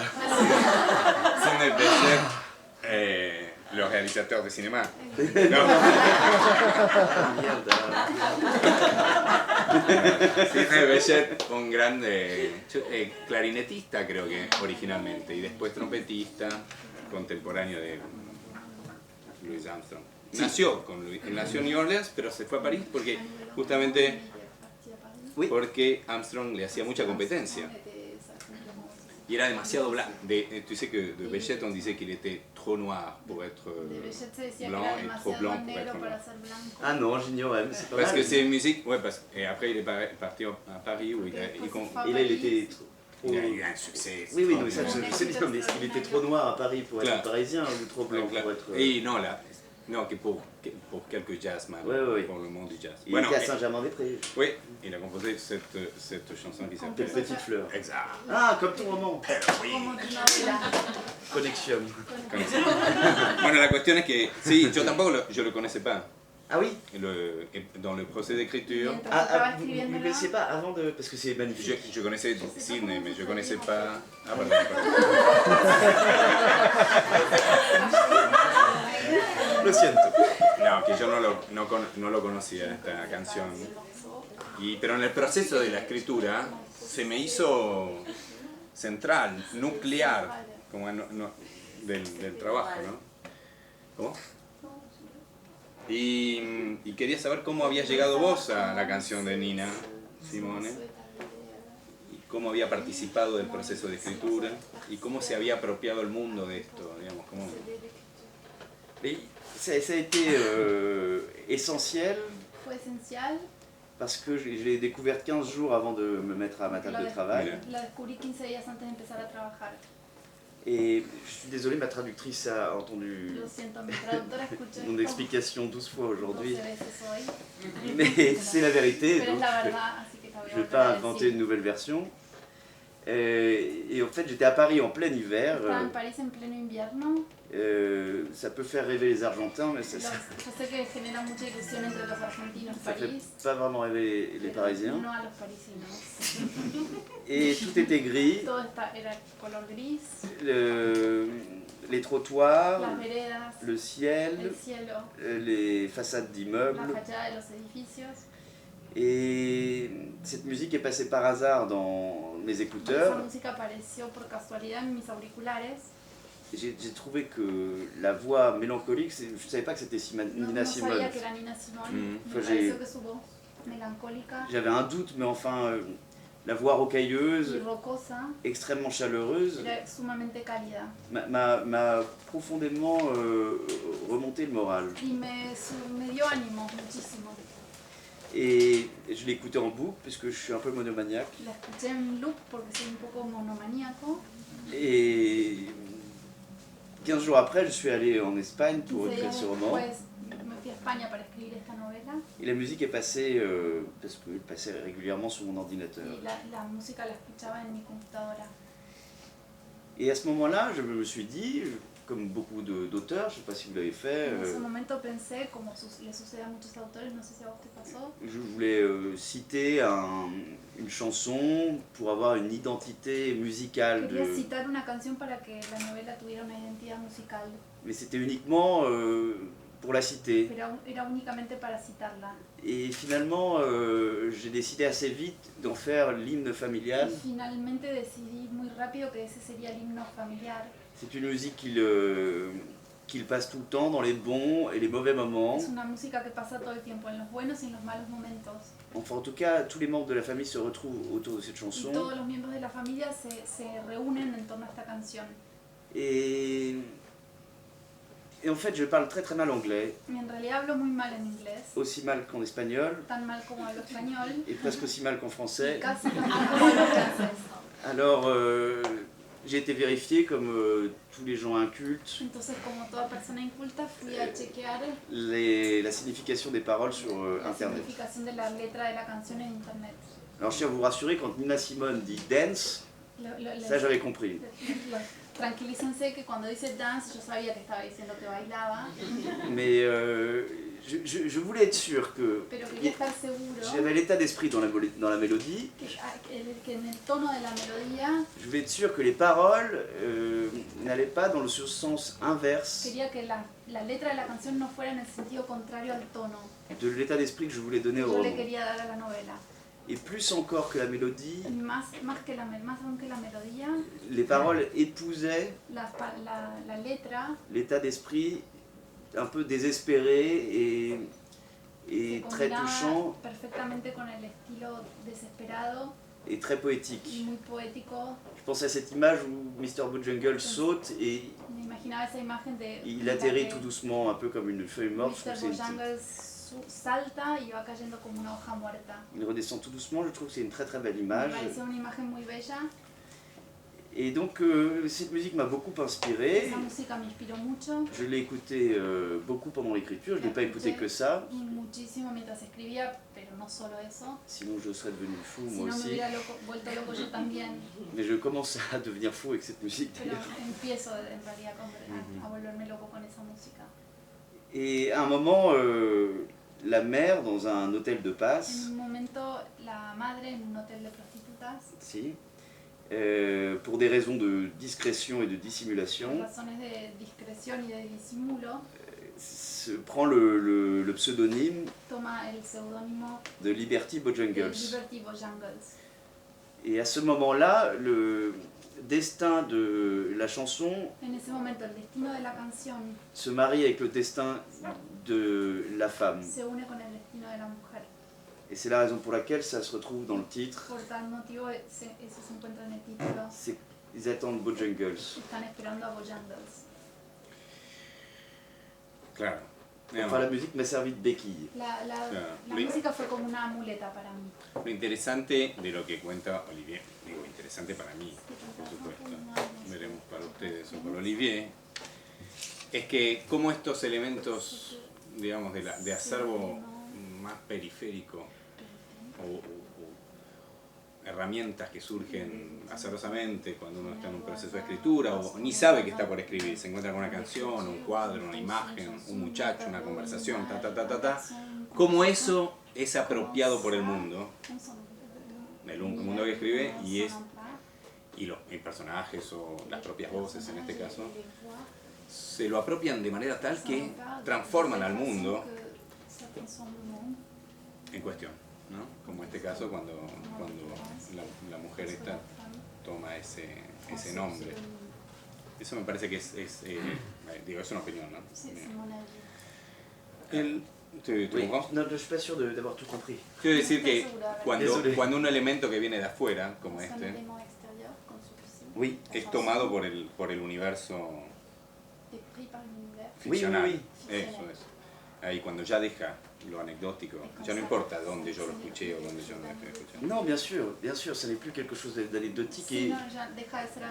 Sidney Bechet, le réalisateur de cinéma. No. Sidney Bechet, un gran clarinetista creo que originalmente, y después trompetista, contemporáneo de Louis Armstrong. Nació en New Orleans, pero se fue a París porque justamente porque Armstrong le hacía mucha competencia. Y era demasiado blanco. Tu sais que de Béchet on disait qu'il était trop noir pour être blanc et trop blanc pour être noir. Ah non, j'ignorais, mais c'est pas Parce mal. que c'est une musique, ouais, et après il est parti à Paris où Et là il était trop... il a eu un succès. Oui, oui, non, ça je sais bien, mais est-ce qu'il était trop noir à Paris pour être parisien ou trop blanc pour être... Et non, là, non, que pour quelques jazzmen, ouais. pour le monde du jazz. Il était à Saint-Germain-des-Prés. Oui, il a composé cette chanson qui s'appelle Petite fleur. Exact. Ah, comme ton roman. Oui. Connexion. Bueno, la cuestión es que, sí, yo tampoco yo lo conocía pas. Ah oui. Dans le procès d'écriture, Vous ne le connaissiez pas avant de... Parce que c'est magnifique. je connaissais Sidney, mais je connaissais pas... Ah, pardon. Lo siento. No, que yo no lo conocía, esta canción. Pero en el proceso de la escritura se me hizo central, nuclear, como del trabajo, ¿no? ¿Cómo? Y quería saber cómo había llegado vos a la canción de Nina Simone, y cómo había participado del proceso de escritura, y cómo se había apropiado el mundo de esto, digamos, cómo... Mais ça a été essentiel parce que je l'ai découvert 15 jours avant de me mettre à ma table de travail. La descubrí 15 días antes de empezar a trabajar. Et je suis désolé, ma traductrice a entendu Lo siento, mi traductora escuché mon explication 12 fois aujourd'hui. 12 veces hoy. Mais c'est la vérité, Pero donc es la verdad, así que te voy a je ne vais volver pas a inventer decir. une nouvelle version. Et en fait, j'étais à Paris en plein hiver. Estaba en París en pleno invierno. Ça peut faire rêver les Argentins, mais ça Yo sé que genera mucha ilusión entre los argentinos ne fait París. pas vraiment rêver les Parisiens. No a los parisinos. Et tout était gris, Todo era color gris. les trottoirs, Las veredas, le ciel, el cielo, les façades d'immeubles. la fachada de los edificios. Et cette musique est passée par hasard dans mes Esa écouteurs. música apareció por casualidad en mis auriculares. J'ai trouvé que la voix mélancolique, je ne savais pas que c'était Nina No Simone. sabía que era Nina Simone. Me Fue pareció que su voz melancólica J'avais un doute, mais enfin, la voix rocailleuse, y rocosa extrêmement chaleureuse, era sumamente cálida. m'a profondément remonté le moral. Y me dio ánimo muchísimo. Et je l'écoutais en boucle, puisque je suis un peu monomaniaque. La escuché en loop porque soy un poco monomaníaco. Et 15 jours après, je suis allé en Espagne pour 15 écrire días ce roman. después me fui a España para escribir esta novela. Et la musique est passée, parce qu'elle passait régulièrement sur mon ordinateur. Y la música la escuchaba en mi computadora. Et à ce moment-là, je me suis dit, comme beaucoup d'auteurs, je ne sais pas si vous l'avez fait, En ese momento pensé, como le sucede a muchos autores, no sé si a vos te pasó, je voulais citer une chanson pour avoir une identité musicale. quería citar una canción para que la novela tuviera una identidad musical, Mais c'était uniquement pour la citer. pero era únicamente para citarla. Et finalement, j'ai décidé assez vite d'en faire l'hymne familial. Y finalmente decidí muy rápido que ese sería el himno familiar. C'est une musique qu'il passe tout le temps dans les bons et les mauvais moments. Es una música que pasa todo el tiempo, en los buenos y en los malos momentos. Enfin, en tout cas, tous les membres de la famille se retrouvent autour de cette Y chanson. todos los miembros de la familia se reúnen en torno a esta canción. Et en fait, je parle très très mal anglais, Y en realidad hablo muy mal en inglés, aussi mal qu'en espagnol, tan mal como hablo español, et presque aussi mal qu'en français. casi tan mal como hablo francés. Alors, j'ai été vérifié comme tous les gens incultes Entonces, como toda persona inculta, fui a chequear la signification des paroles sur la Internet. significación de la letra de la canción en internet. Alors, je tiens à vous rassurer, quand Nina Simone dit dance, ça j'avais compris. Tranquilícense que cuando dice dance, yo sabía que estaba diciendo que bailaba, Mais je voulais être sûr que pero quería estar seguro j'avais l'état d'esprit dans la mélodie. que en el tono de la melodía, Je voulais être sûr que les paroles n'allaient pas dans le sens inverse quería que la letra de la canción no fuera en el sentido contrario al tono de l'état d'esprit que je voulais donner que au yo le roman. quería dar a la novela. et plus encore que la mélodie, más aún que la melodía, les paroles épousaient la letra l'état d'esprit un peu désespéré et très touchant perfectamente con el estilo desesperado et très poétique. y muy poético. Je pense à cette image où Mr. Bojangles saute et Me imaginaba esa imagen de il atterrit tout doucement, un peu comme une feuille morte. Je trouve Mr. que c'est Bojangles salta y va cayendo como una hoja muerta. il redescend tout doucement, je trouve que c'est une très très belle Me image. pareció una imagen muy bella. Et donc cette musique m'a beaucoup inspiré. Esa música me inspiró mucho. Je l'ai écoutée beaucoup pendant l'écriture, je n'ai pas écouté que ça, Muchísimo mientras escribía, pero no solo eso. sinon je serais devenu fou Si moi no me aussi. hubiera vuelto loco yo también. Mais je commence à devenir fou avec cette musique Pero d'ailleurs. empiezo en realidad a volverme loco con esa música. Et à un moment, la mère dans un hôtel de En passe, un momento, la madre en un hotel de prostitutas, si, pour des raisons de discrétion et de por dissimulation, razones de discreción y de disimulo, prend le pseudonyme toma el seudónimo de Liberty de Bojangles. Liberty Bojangles. Et à ce moment-là, le destin de la chanson En ese momento, el destino de la canción se marie avec le destin de la femme. se une con el destino de la mujer. Et c'est la raison pour laquelle ça se retrouve dans le titre. Por tal motivo, eso se encuentra en el título. C'est ils attendent Bojangles. Están esperando a Bojangles. Claro. Enfin, la musique m'a servi de béquille. La música fue como una muleta para mí. Lo interesante de lo que cuenta Olivier, digo interesante para mí, por supuesto, veremos para ustedes o para Olivier, es que como estos elementos, digamos, de acervo más periférico o herramientas que surgen azarosamente cuando uno está en un proceso de escritura o ni sabe que está por escribir, se encuentra con una canción, un cuadro, una imagen, un muchacho, una conversación, como eso es apropiado por el mundo que escribe y los personajes o las propias voces en este caso se lo apropian de manera tal que transforman al mundo en cuestión, ¿no? Como este caso cuando la mujer esta toma ese nombre. Eso me parece que digo, es una opinión, ¿no? Oui, non, je suis pas sûr d'avoir tout compris. Quiero decir que cuando un elemento que viene de afuera, como este, Oui. es tomado por el universo ficcional. Oui. Eso. Ahí cuando ya deja lo anecdótico, ya no importa dónde yo lo escuché o dónde yo no lo estoy escuchando. Non, bien sûr, ça n'est plus quelque chose d'anecdotique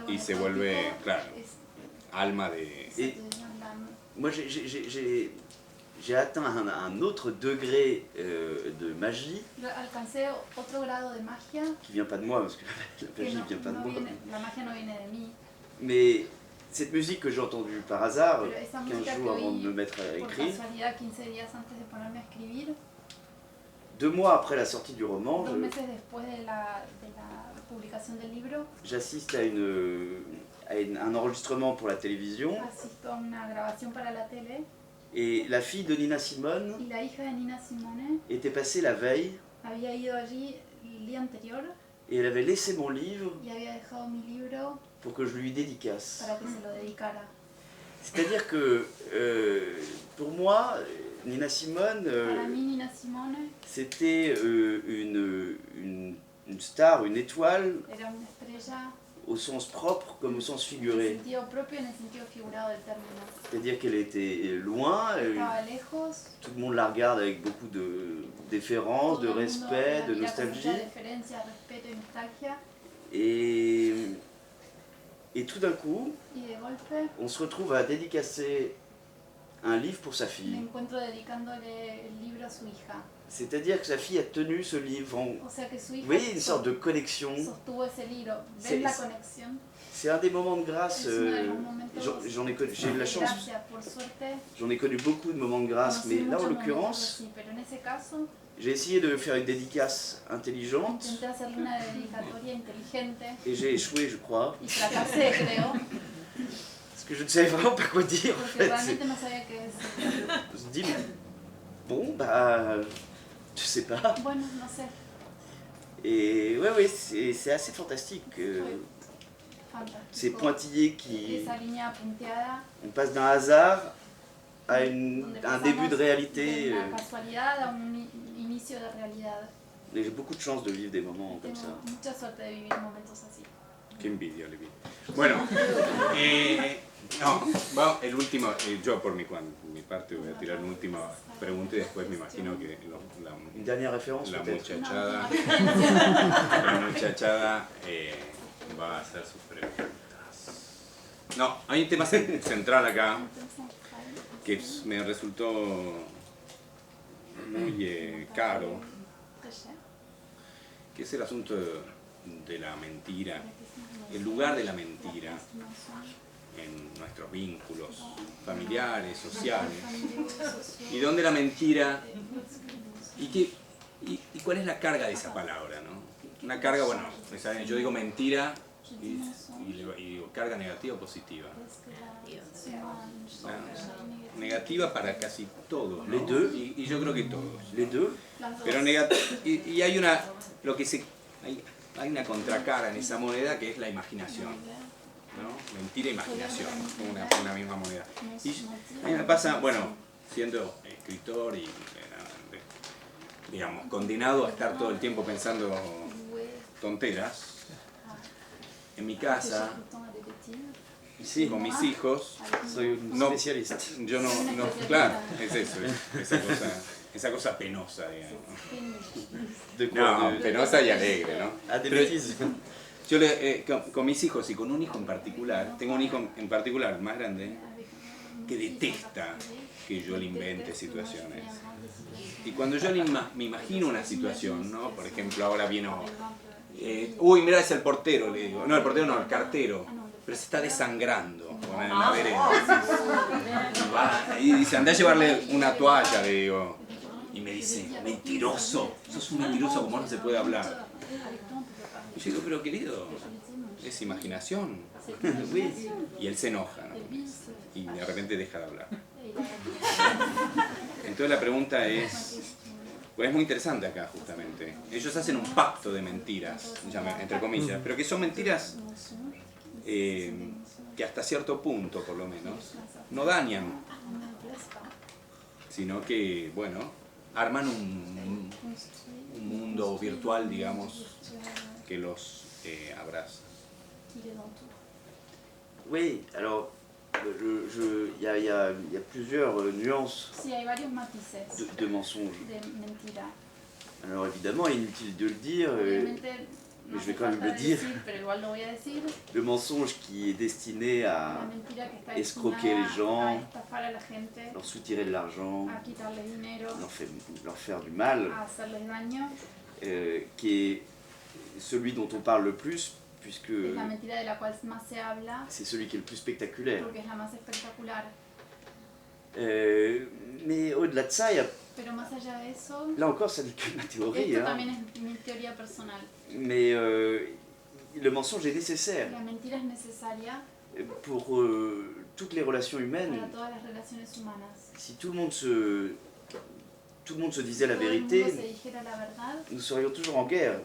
Y se vuelve, claro, alma de... Et moi j'ai atteint un autre degré de magie Alcancé otro grado de magia qui vient pas de moi parce que la magie vient pas de moi. la magia no viene de mí. Mais cette musique que j'ai entendue par hasard, Pero esa 15 música jours que avant de oí me mettre à por écrire, casualidad 15 días antes de ponerme a escribir, 2 mois après la sortie du roman, 2 meses después de la publicación del libro, j'assiste à un enregistrement pour la télévision asisto a una grabación para la tele et la fille de Nina Simone y la hija de Nina Simone était passée la veille había ido allí el día anterior et elle avait laissé mon livre y había dejado mi libro pour que je lui dédicace. para que se lo dedicara. C'est-à-dire que pour moi, Nina Simone, Para mí Nina Simone c'était une star, une étoile era una estrella au sens propre comme au sens en el figuré. sentido propio y en el sentido figurado del término. C'est-à-dire qu'elle était loin, Estaba lejos, tout le monde la regarde avec beaucoup de déférence, de todo el mundo respect, la de mira con nostalgie. mucha deferencia, respeto y nostalgia, Et tout d'un coup, y de golpe on se retrouve à dédicacer un livre pour sa me fille. encuentro dedicándole el libro a su hija. C'est-à-dire que sa fille a tenu ce livre en... O sea que su Vous hija voyez, une sorte de collection. sostuvo ese libro. C'est- ¿Ves la conexión? C'est un des moments de grâce. Es uno de los momentos J'ai eu la de chance, gracia, por suerte. j'en ai connu beaucoup de moments de grâce, Conocí mais là en muchos momentos l'occurrence, así, pero en ese caso j'ai essayé de faire une dédicace intelligente intenté hacerle una dedicatoria inteligente et j'ai échoué, je crois, y fracasé, creo, parce que je ne savais vraiment pas quoi dire en porque fait. realmente no sabía qué decir. Je me suis dit, bon, bah, je sais pas. Bueno, no sé. Et ouais, c'est assez fantastique. Ces pointillés qui... On passe d'un hasard à un début de réalité. Et j'ai beaucoup de chance de vivre des moments comme ça. Qué envidia, Olivia. Bueno, no, vamos, el último, yo por mi parte voy a tirar una última pregunta y después me imagino que Une dernière référence la peut-être. muchachada va a hacer sus preguntas. No, hay un tema central acá que me resultó muy caro, que es el asunto de la mentira, el lugar de la mentira en nuestros vínculos familiares, sociales, y dónde la mentira, y cuál es la carga de esa palabra, ¿no? Una carga, bueno, yo digo mentira y digo carga negativa o positiva. Negativa para casi todos, ¿no? Les deux. Y yo creo que todos. Les deux. Pero y hay una, hay una contracara en esa moneda que es la imaginación, ¿no? Mentira e imaginación, una misma moneda. Y a mí me pasa, bueno, siendo escritor y, digamos, condenado a estar todo el tiempo pensando tonteras, en mi casa, con mis hijos, Soy un especialista. yo no, claro, es eso, esa cosa penosa, digamos. No, penosa y alegre, ¿no? Yo con mis hijos y con un hijo en particular, tengo un hijo en particular más grande, que detesta que yo le invente situaciones. Y cuando yo me imagino una situación, ¿no? Por ejemplo, ahora vino, uy, mira, es el portero, le digo. No, el portero no, el cartero. Pero se está desangrando en la vereda. Y dice, andá a llevarle una toalla, le digo. Y me dice, mentiroso, sos un mentiroso, como no se puede hablar. Y yo digo, pero querido, es imaginación. Y él se enoja, ¿no? Y de repente deja de hablar. Entonces la pregunta es, pues es muy interesante acá justamente. Ellos hacen un pacto de mentiras, entre comillas, pero que son mentiras que hasta cierto punto, por lo menos, no dañan, sino que, bueno, arman un mundo virtual, digamos, que los abraza. Oui, alors il y a plusieurs nuances de mensonges. Alors évidemment, inutile de le dire, mais je vais quand même le dire. Le mensonge qui est destiné à escroquer les gens, leur soutirer de l'argent, leur faire du mal, qui est celui dont on parle le plus, puisque c'est celui qui est le plus spectaculaire. Mais au-delà de ça, il y a... Là encore, ça n'est que ma théorie. Hein. Mais le mensonge est nécessaire pour toutes les relations humaines. Si tout le monde se disait la vérité, nous serions toujours en guerre.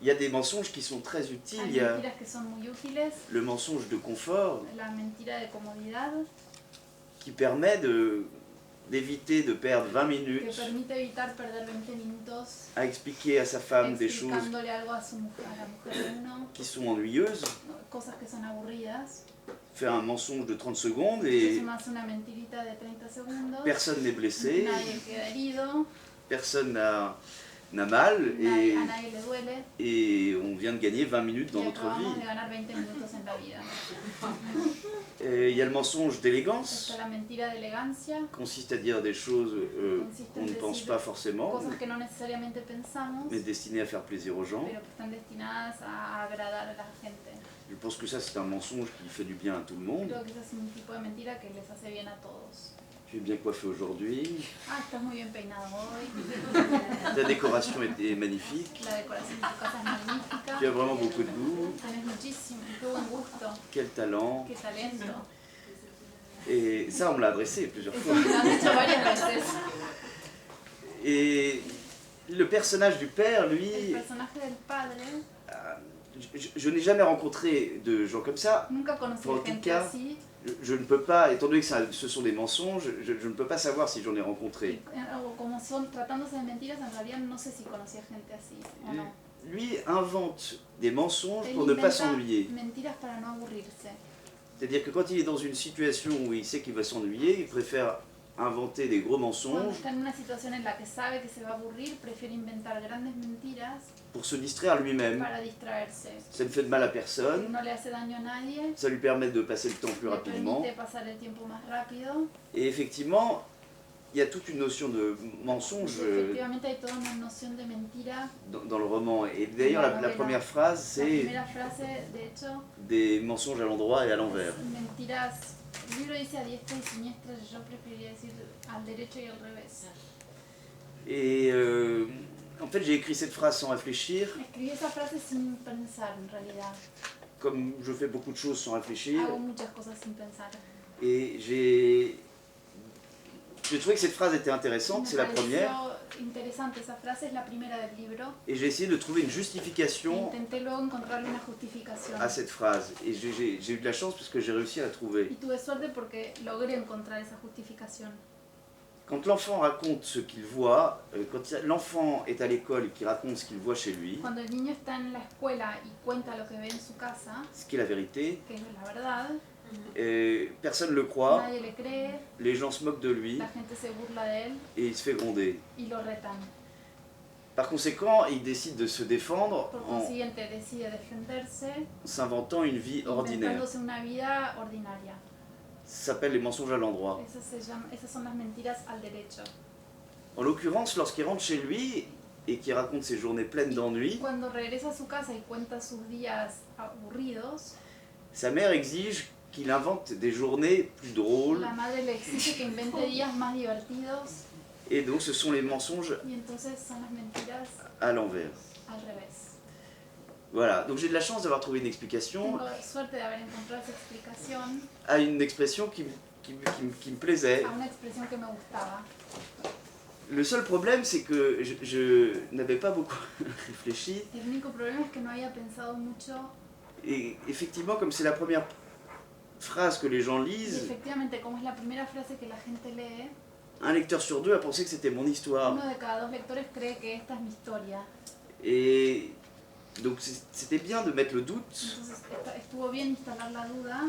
Il y a des mensonges qui sont très utiles. Il y a le mensonge de confort qui permet d'éviter de perdre 20 minutes à expliquer à sa femme des choses qui sont ennuyeuses. Faire un mensonge de 30 secondes et personne n'est blessé, personne n'a mal et on vient de gagner 20 minutes dans notre vie. Et il y a le mensonge d'élégance, consiste à dire des choses qu'on ne pense pas forcément, mais destinées à faire plaisir aux gens. Je pense que ça c'est un mensonge qui fait du bien à tout le monde. Tu es bien coiffé aujourd'hui. Ta décoration est magnifique. Tu as vraiment beaucoup de goût. Quel talent. Et ça, on me l'a adressé plusieurs fois. Et le personnage du père, lui... El personaje del padre... Je n'ai jamais rencontré de gens comme ça. Nunca conocí En tout gente cas, así. je ne peux pas, étant donné que ce sont des mensonges, je ne peux pas savoir si j'en ai rencontré. Como son tratándose de mentiras, en realidad no sé si conocía gente así o no. Lui invente des mensonges Él pour ne pas inventa s'ennuyer. mentiras para no aburrirse. C'est-à-dire que quand il est dans une situation où il sait qu'il va s'ennuyer, il préfère inventer des gros Cuando mensonges está en una situación en la que sabe que se va a aburrir, prefiere inventar grandes mentiras pour se distraire lui-même. para distraerse. Ça ne fait de mal à personne, No le hace daño a nadie, ça lui permet de passer le temps plus le rapidement. permite pasar el tiempo más rápido. Et effectivement, il y a toute une notion de mensonge Y efectivamente hay toda una noción de mentira. dans le roman. Et d'ailleurs, la première phrase, La c'est primera frase, de hecho, des mensonges à l'endroit et à l'envers. mentiras. El libro dice a diestra y siniestra, yo preferiría decir al derecho y al revés. Et en fait, j'ai écrit cette phrase sans réfléchir. Escribí esa frase sin pensar, en realidad. Comme je fais beaucoup de choses sans réfléchir. Hago muchas cosas sin pensar. Et j'ai trouvé que cette phrase était intéressante, c'est la première. Interesante, esa frase es la primera del libro. Et j'ai essayé de trouver une justification Intenté luego encontrarle una justificación. à cette phrase. Et j'ai eu de la chance parce que j'ai réussi à la trouver. Y tuve suerte porque logré encontrar esa justificación. Quand l'enfant raconte ce qu'il voit, quand l'enfant est à l'école et qu'il raconte ce qu'il voit chez lui, Cuando el niño está en la escuela y cuenta lo que ve en su casa, ce qui est la vérité, que es la verdad, personne ne le croit, nadie le cree, les gens se moquent de lui la gente se burla de él et il se fait gronder. y lo retan. Par conséquent, il décide de se défendre Por en consiguiente decide defenderse, s'inventant une vie ordinaire. inventándose una vida ordinaria. Ça s'appelle les mensonges à l'endroit. Esas son las mentiras al derecho. En l'occurrence, lorsqu'il rentre chez lui et qu'il raconte ses journées pleines d'ennui, Cuando regresa a su casa y cuenta sus días aburridos, sa mère exige qu'il invente des journées plus drôles. la madre le exige que invente días más divertidos Et donc ce sont les mensonges y entonces son las mentiras à l'envers. al revés. Voilà, donc j'ai de la chance d'avoir trouvé une explication Tengo suerte de haber encontrado esa explicación à une expression qui me plaisait. a una expresión que me gustaba. Le seul problème, c'est que je n'avais pas beaucoup réfléchi. El único problema es que no había pensado mucho. Et effectivement, comme c'est la première phrase que les gens Y lisent, efectivamente, como es la primera frase que la gente lee, un lecteur sur deux a pensé que c'était mon histoire. uno de cada dos lectores cree que esta es mi historia. Et donc c'était bien de mettre le doute, Entonces estuvo bien instalar la duda,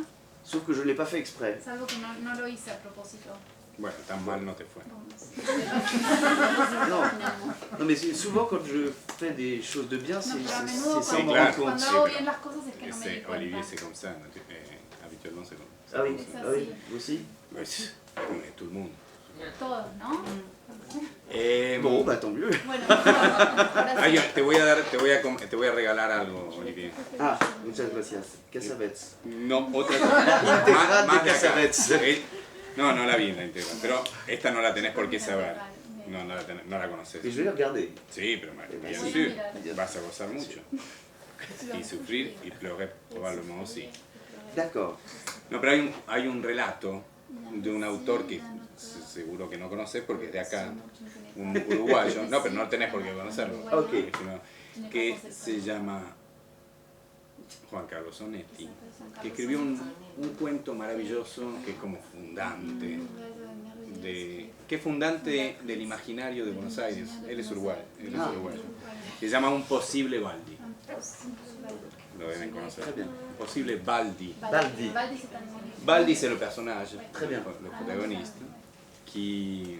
sauf que je ne l'ai pas fait exprès. salvo que no lo hice a propósito. Bueno, tan mal no te fue. Non, mais souvent quand je fais des choses de bien, c'est pero a menudo sans me claro. rendre compte. Cuando hago bien las cosas es que no me di Olivier cuenta. c'est comme ça, habituellement c'est comme ça. Ah oui, C'est ah oui, así. vous aussi. Pues, como tout le monde. Todos, ¿no? Bon, bah tant mieux. Bueno, ahora Ay, sí. te voy a regalar algo, Olivier. Ah, muchas gracias. Casabets. No, otra Integral de acá. Casabets. No, no la vi la integral, pero esta no la tenés por qué saber. No la conoces. Et je vais les regarder. Sí, pero bien Voy a sûr, mirar. vas a gozar mucho. Y sufrir y pleurer probablemente sí. D'accord. No, pero hay un relato de un autor que seguro que no conoces porque es de acá, un uruguayo, no, pero no tenés por qué conocerlo, Ok. sino que se llama Juan Carlos Onetti, que escribió un cuento maravilloso que es como fundante, que es fundante del imaginario de Buenos Aires. Él es uruguayo, que se llama Un posible Baldi. Lo deben conocer. Très bien. Un posible Baldi. Baldi. Baldi c'est le personnage, Très bien. le protagonista, que,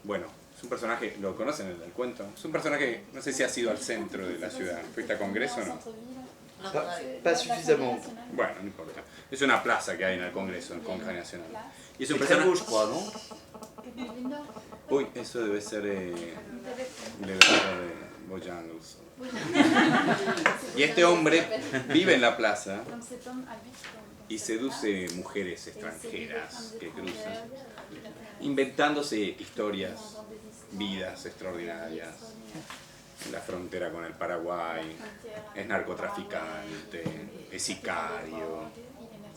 bueno, es un personaje, ¿lo conocen el cuento? Es un personaje, no sé si ha sido al centro de la ciudad. ¿Fuiste a Congreso o no? Pas suffisamment. Bueno, no importa. Es una plaza que hay en el Congreso, en el Congreso Nacional. Y es un C'est très beau, je personaje... crois, non? Uy, eso debe ser Bojangles. Y este hombre vive en la plaza y seduce mujeres extranjeras que cruzan, inventándose historias, vidas extraordinarias. En la frontera con el Paraguay, es narcotraficante, es sicario,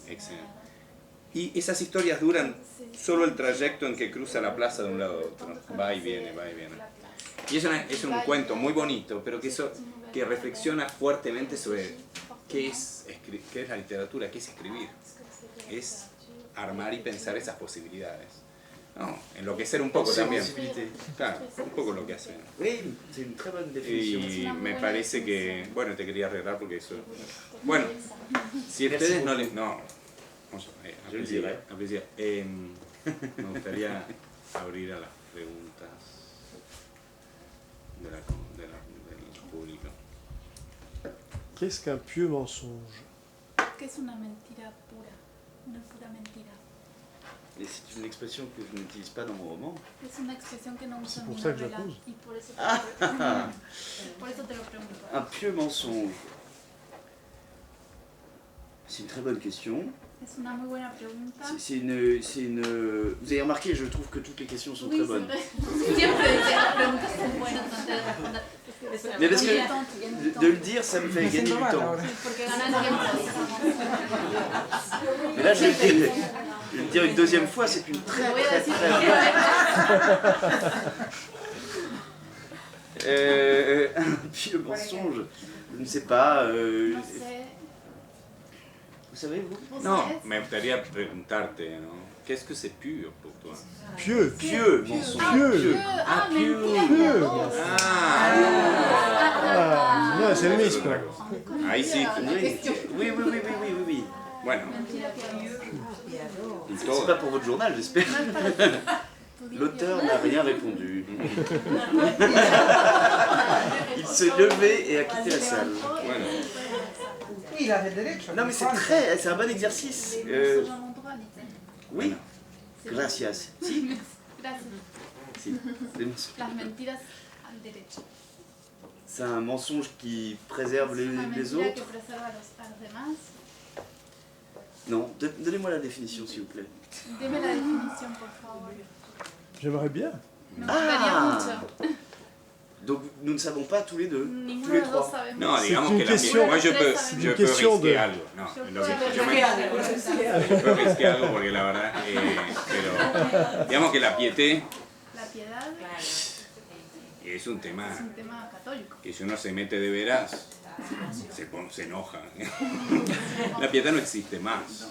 etc. Y esas historias duran solo el trayecto en que cruza la plaza de un lado a otro, va y viene, va y viene. Y es un cuento muy bonito, pero que reflexiona fuertemente sobre qué es la literatura, qué es escribir. Es armar y pensar esas posibilidades. No, enloquecer un poco también. Claro, un poco lo que hace. Y me parece que, bueno, te quería arreglar porque eso... Bueno, si a ustedes no les... No, vamos a apreciar. Me gustaría abrir a las preguntas del público. Qu'est-ce qu'un pieux mensonge? ¿Qué es una mentira pura? Una pura mentira. Et c'est une expression que je n'utilise pas dans mon roman. Es una expresión que no uso en pour mi ça que je la novela. pose. Y por eso te lo pregunto. Un pieux mensonge. C'est une très bonne question. Es una muy buena pregunta. Vous avez remarqué, je trouve que toutes les questions sont très bonnes. Siempre las preguntas son buenas antes de responder. Mais parce que de le dire, ça me fait gagner du temps. Porque ganar tiempo. Mais là, je vais le dire une deuxième fois, c'est une très très très un pieux mensonge, je ne sais pas. Vous savez, vous? No, me gustaría preguntarte, ¿no? ¿Qué es que c'est pur pour toi? Pieux. Pieux mensonge. Pieux. Ah, Pieux. Ah, No, es el mismo. ahí sí. Oui. Bueno, C'est pas pour votre journal, j'espère. L'auteur n'a rien répondu. Il s'est levé et a quitté la salle. bueno. Y las del derecho. Non mais c'est un bon exercice. Oui. Gracias. Si. Gracias. Si. Las mentiras al derecho. C'est un mensonge qui préserve les mentira autres. que preserva a los demás. Non, donnez-moi la définition s'il vous plaît. Deme la definición, por favor. J'aimerais bien. Me gustaría mucho. Donc nous ne savons pas tous les deux, tous Ninguno les de los dos trois. sabemos. No, C'est digamos une que question- moi je peux une question risquer de- algo. No, Yo lo que- puedo yo me risqué algo porque la verdad, pero digamos que la piété La piedad es un tema es un tema católico. que si uno se mete de veras se enoja. La piedad no existe más.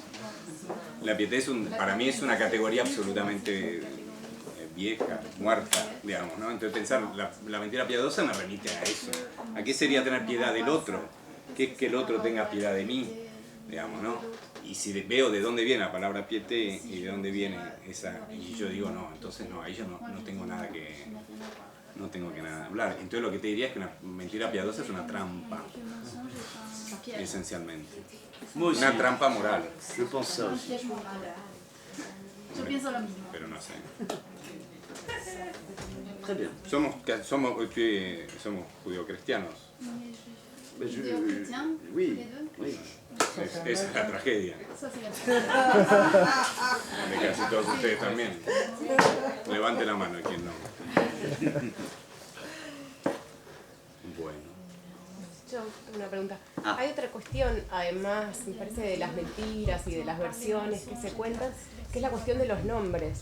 La piedad para mí es una categoría absolutamente vieja, muerta, digamos, ¿no? Entonces pensar la mentira piadosa me remite a eso. ¿A qué sería tener piedad del otro? ¿Qué es que el otro tenga piedad de mí? Digamos, ¿no? Y si veo de dónde viene la palabra piété y de dónde viene esa, y yo digo no, entonces no, ahí yo no tengo nada que hablar. Entonces lo que te diría es que una mentira piadosa es una trampa, esencialmente. Una trampa moral. Je pense ça aussi. Yo pienso lo mismo. Pero no sé. Très bien. Somos judío-cristianos. Judéo-chrétien, Oui, les deux. oui. Esa es la tragedia. Eso sí. De casi todos ustedes también. Levante la mano quien no. Bueno. Yo tengo una pregunta. Ah. Hay otra cuestión, además, me parece, de las mentiras y de las versiones que se cuentan, que es la cuestión de los nombres.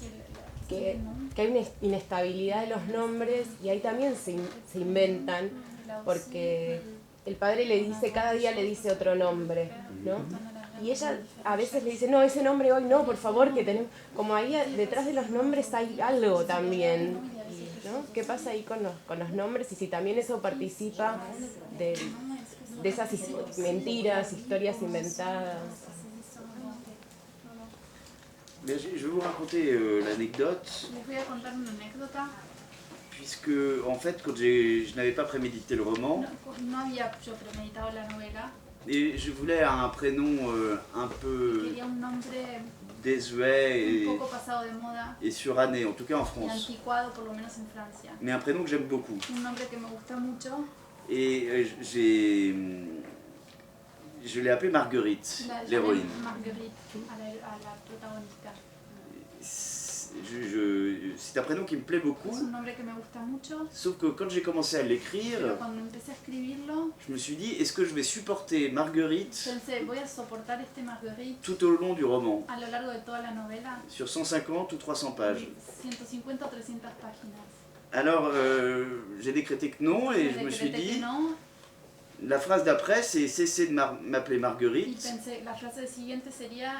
Que hay una inestabilidad de los nombres y ahí también se inventan, porque el padre le dice, cada día le dice otro nombre, ¿no? Y ella a veces le dice, no, ese nombre hoy no, por favor, que tenemos... Como ahí detrás de los nombres hay algo también, ¿no? ¿Qué pasa ahí con los nombres? Y si también eso participa de esas mentiras, historias inventadas. Mais je vais vous raconter l'anecdote, Les voy a contar una anécdota. puisque en fait quand je n'avais pas prémédité le roman, No había yo premeditado la novela. et je voulais un prénom un peu Quería un nombre désuet un poco pasado de moda et suranné, en tout cas en y France. anticuado, por lo menos en Francia. Mais un prénom que j'aime beaucoup. Un nombre que me gusta mucho. Et je l'ai appelée Marguerite, La l'héroïne. llamé Marguerite, a la protagonista. C'est un prénom qui me plaît beaucoup, Es un nombre que me gusta mucho. sauf que quand j'ai commencé à l'écrire, Pero cuando empecé a escribirlo, je me suis dit, est-ce que je vais supporter Marguerite pensé, voy a soportar este Marguerite tout au long du roman, a lo largo de toda la novela. sur 150 ou 300 pages. 150 o 300 páginas. Alors, j'ai décrété que non et je me suis dit, la phrase d'après, c'est cesser de m'appeler Marguerite. La frase siguiente sería,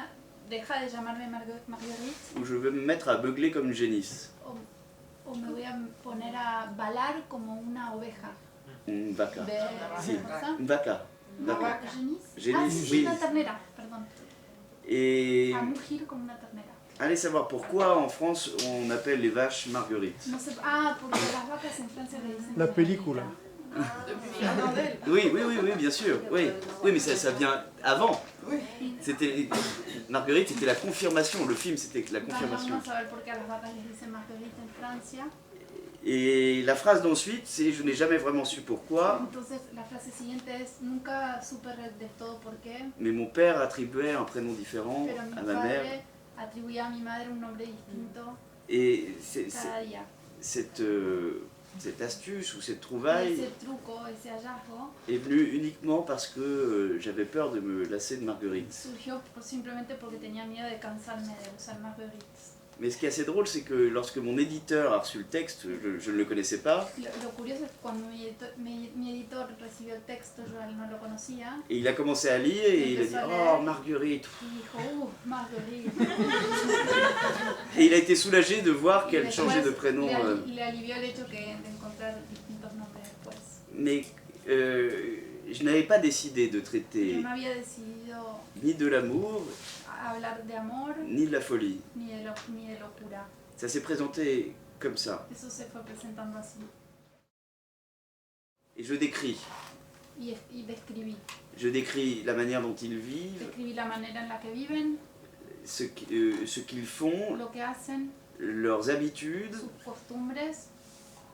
deja de llamarme Marguerite. Ou je veux me mettre à beugler comme une génisse. O me voy a poner a balar como una oveja. Une vaca. Sí. Une vaca. Vaca. Génisse, oui. Una ternera, perdón. Et A mugir como una ternera. allez savoir pourquoi en France on appelle les vaches Marguerite. No sé, porque las vacas en Francia le dicen La película. Oui, bien sûr. Oui, mais ça vient avant. C'était Marguerite, c'était la confirmation. Le film, c'était la confirmation. Vamos a ver por qué a las vacas les dicen Marguerite en Francia. Et la phrase d'ensuite, c'est je n'ai jamais vraiment su pourquoi. Entonces, la frase siguiente es nunca supe de todo por qué. Mais mon père attribuait un prénom différent à ma mère. Atribuía a mi madre un nombre distinto. Et cada día. Cette astuce ou cette trouvaille est venue uniquement parce que j'avais peur de me lasser de Marguerite. Mais ce qui est assez drôle, c'est que lorsque mon éditeur a reçu le texte, je ne le connaissais pas. Et il a commencé à lire et il a dit « Oh, Marguerite !» Et il a été soulagé de voir qu'elle changeait de prénom. Mais je n'avais pas décidé de traiter ni de l'amour, ni de la folie. Ça s'est présenté comme ça. Et je décris. Je décris la manière dont ils vivent, ce qu'ils font, leurs habitudes.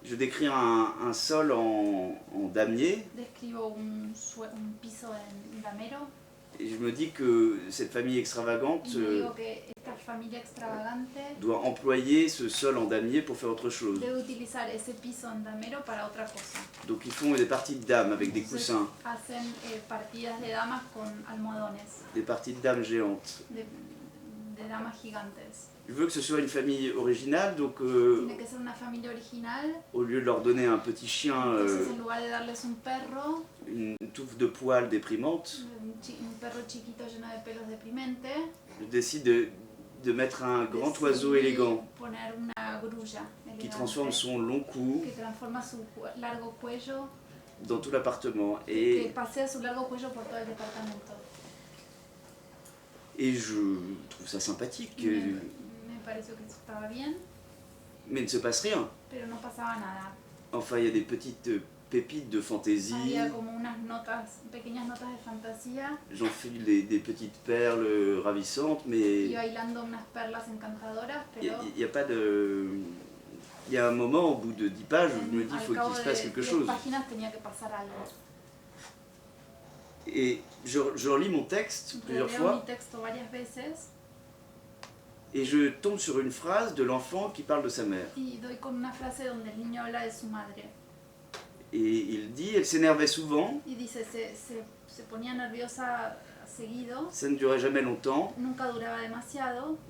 Je décris un sol en damier. Et je me dis que cette famille extravagante doit employer ce sol en damier pour faire autre chose. Donc ils font des parties de dames avec des coussins. Des parties de dames géantes. Je veux que ce soit une famille originale, donc au lieu de leur donner un petit chien, une touffe de poils déprimante, je décide de mettre un grand oiseau élégant qui transforme son long cou dans tout l'appartement. Et je trouve ça sympathique. Mais il ne se passe rien. Enfin, il y a des petites pépites de fantaisie. J'enfile des petites perles ravissantes, mais il n'y a pas de... Il y a un moment, au bout de 10 pages, où je me dis qu'il faut qu'il se passe quelque chose. Et je relis mon texte plusieurs fois. Et je tombe sur une phrase de l'enfant qui parle de sa mère. Et il dit, elle s'énervait souvent. Ça ne durait jamais longtemps.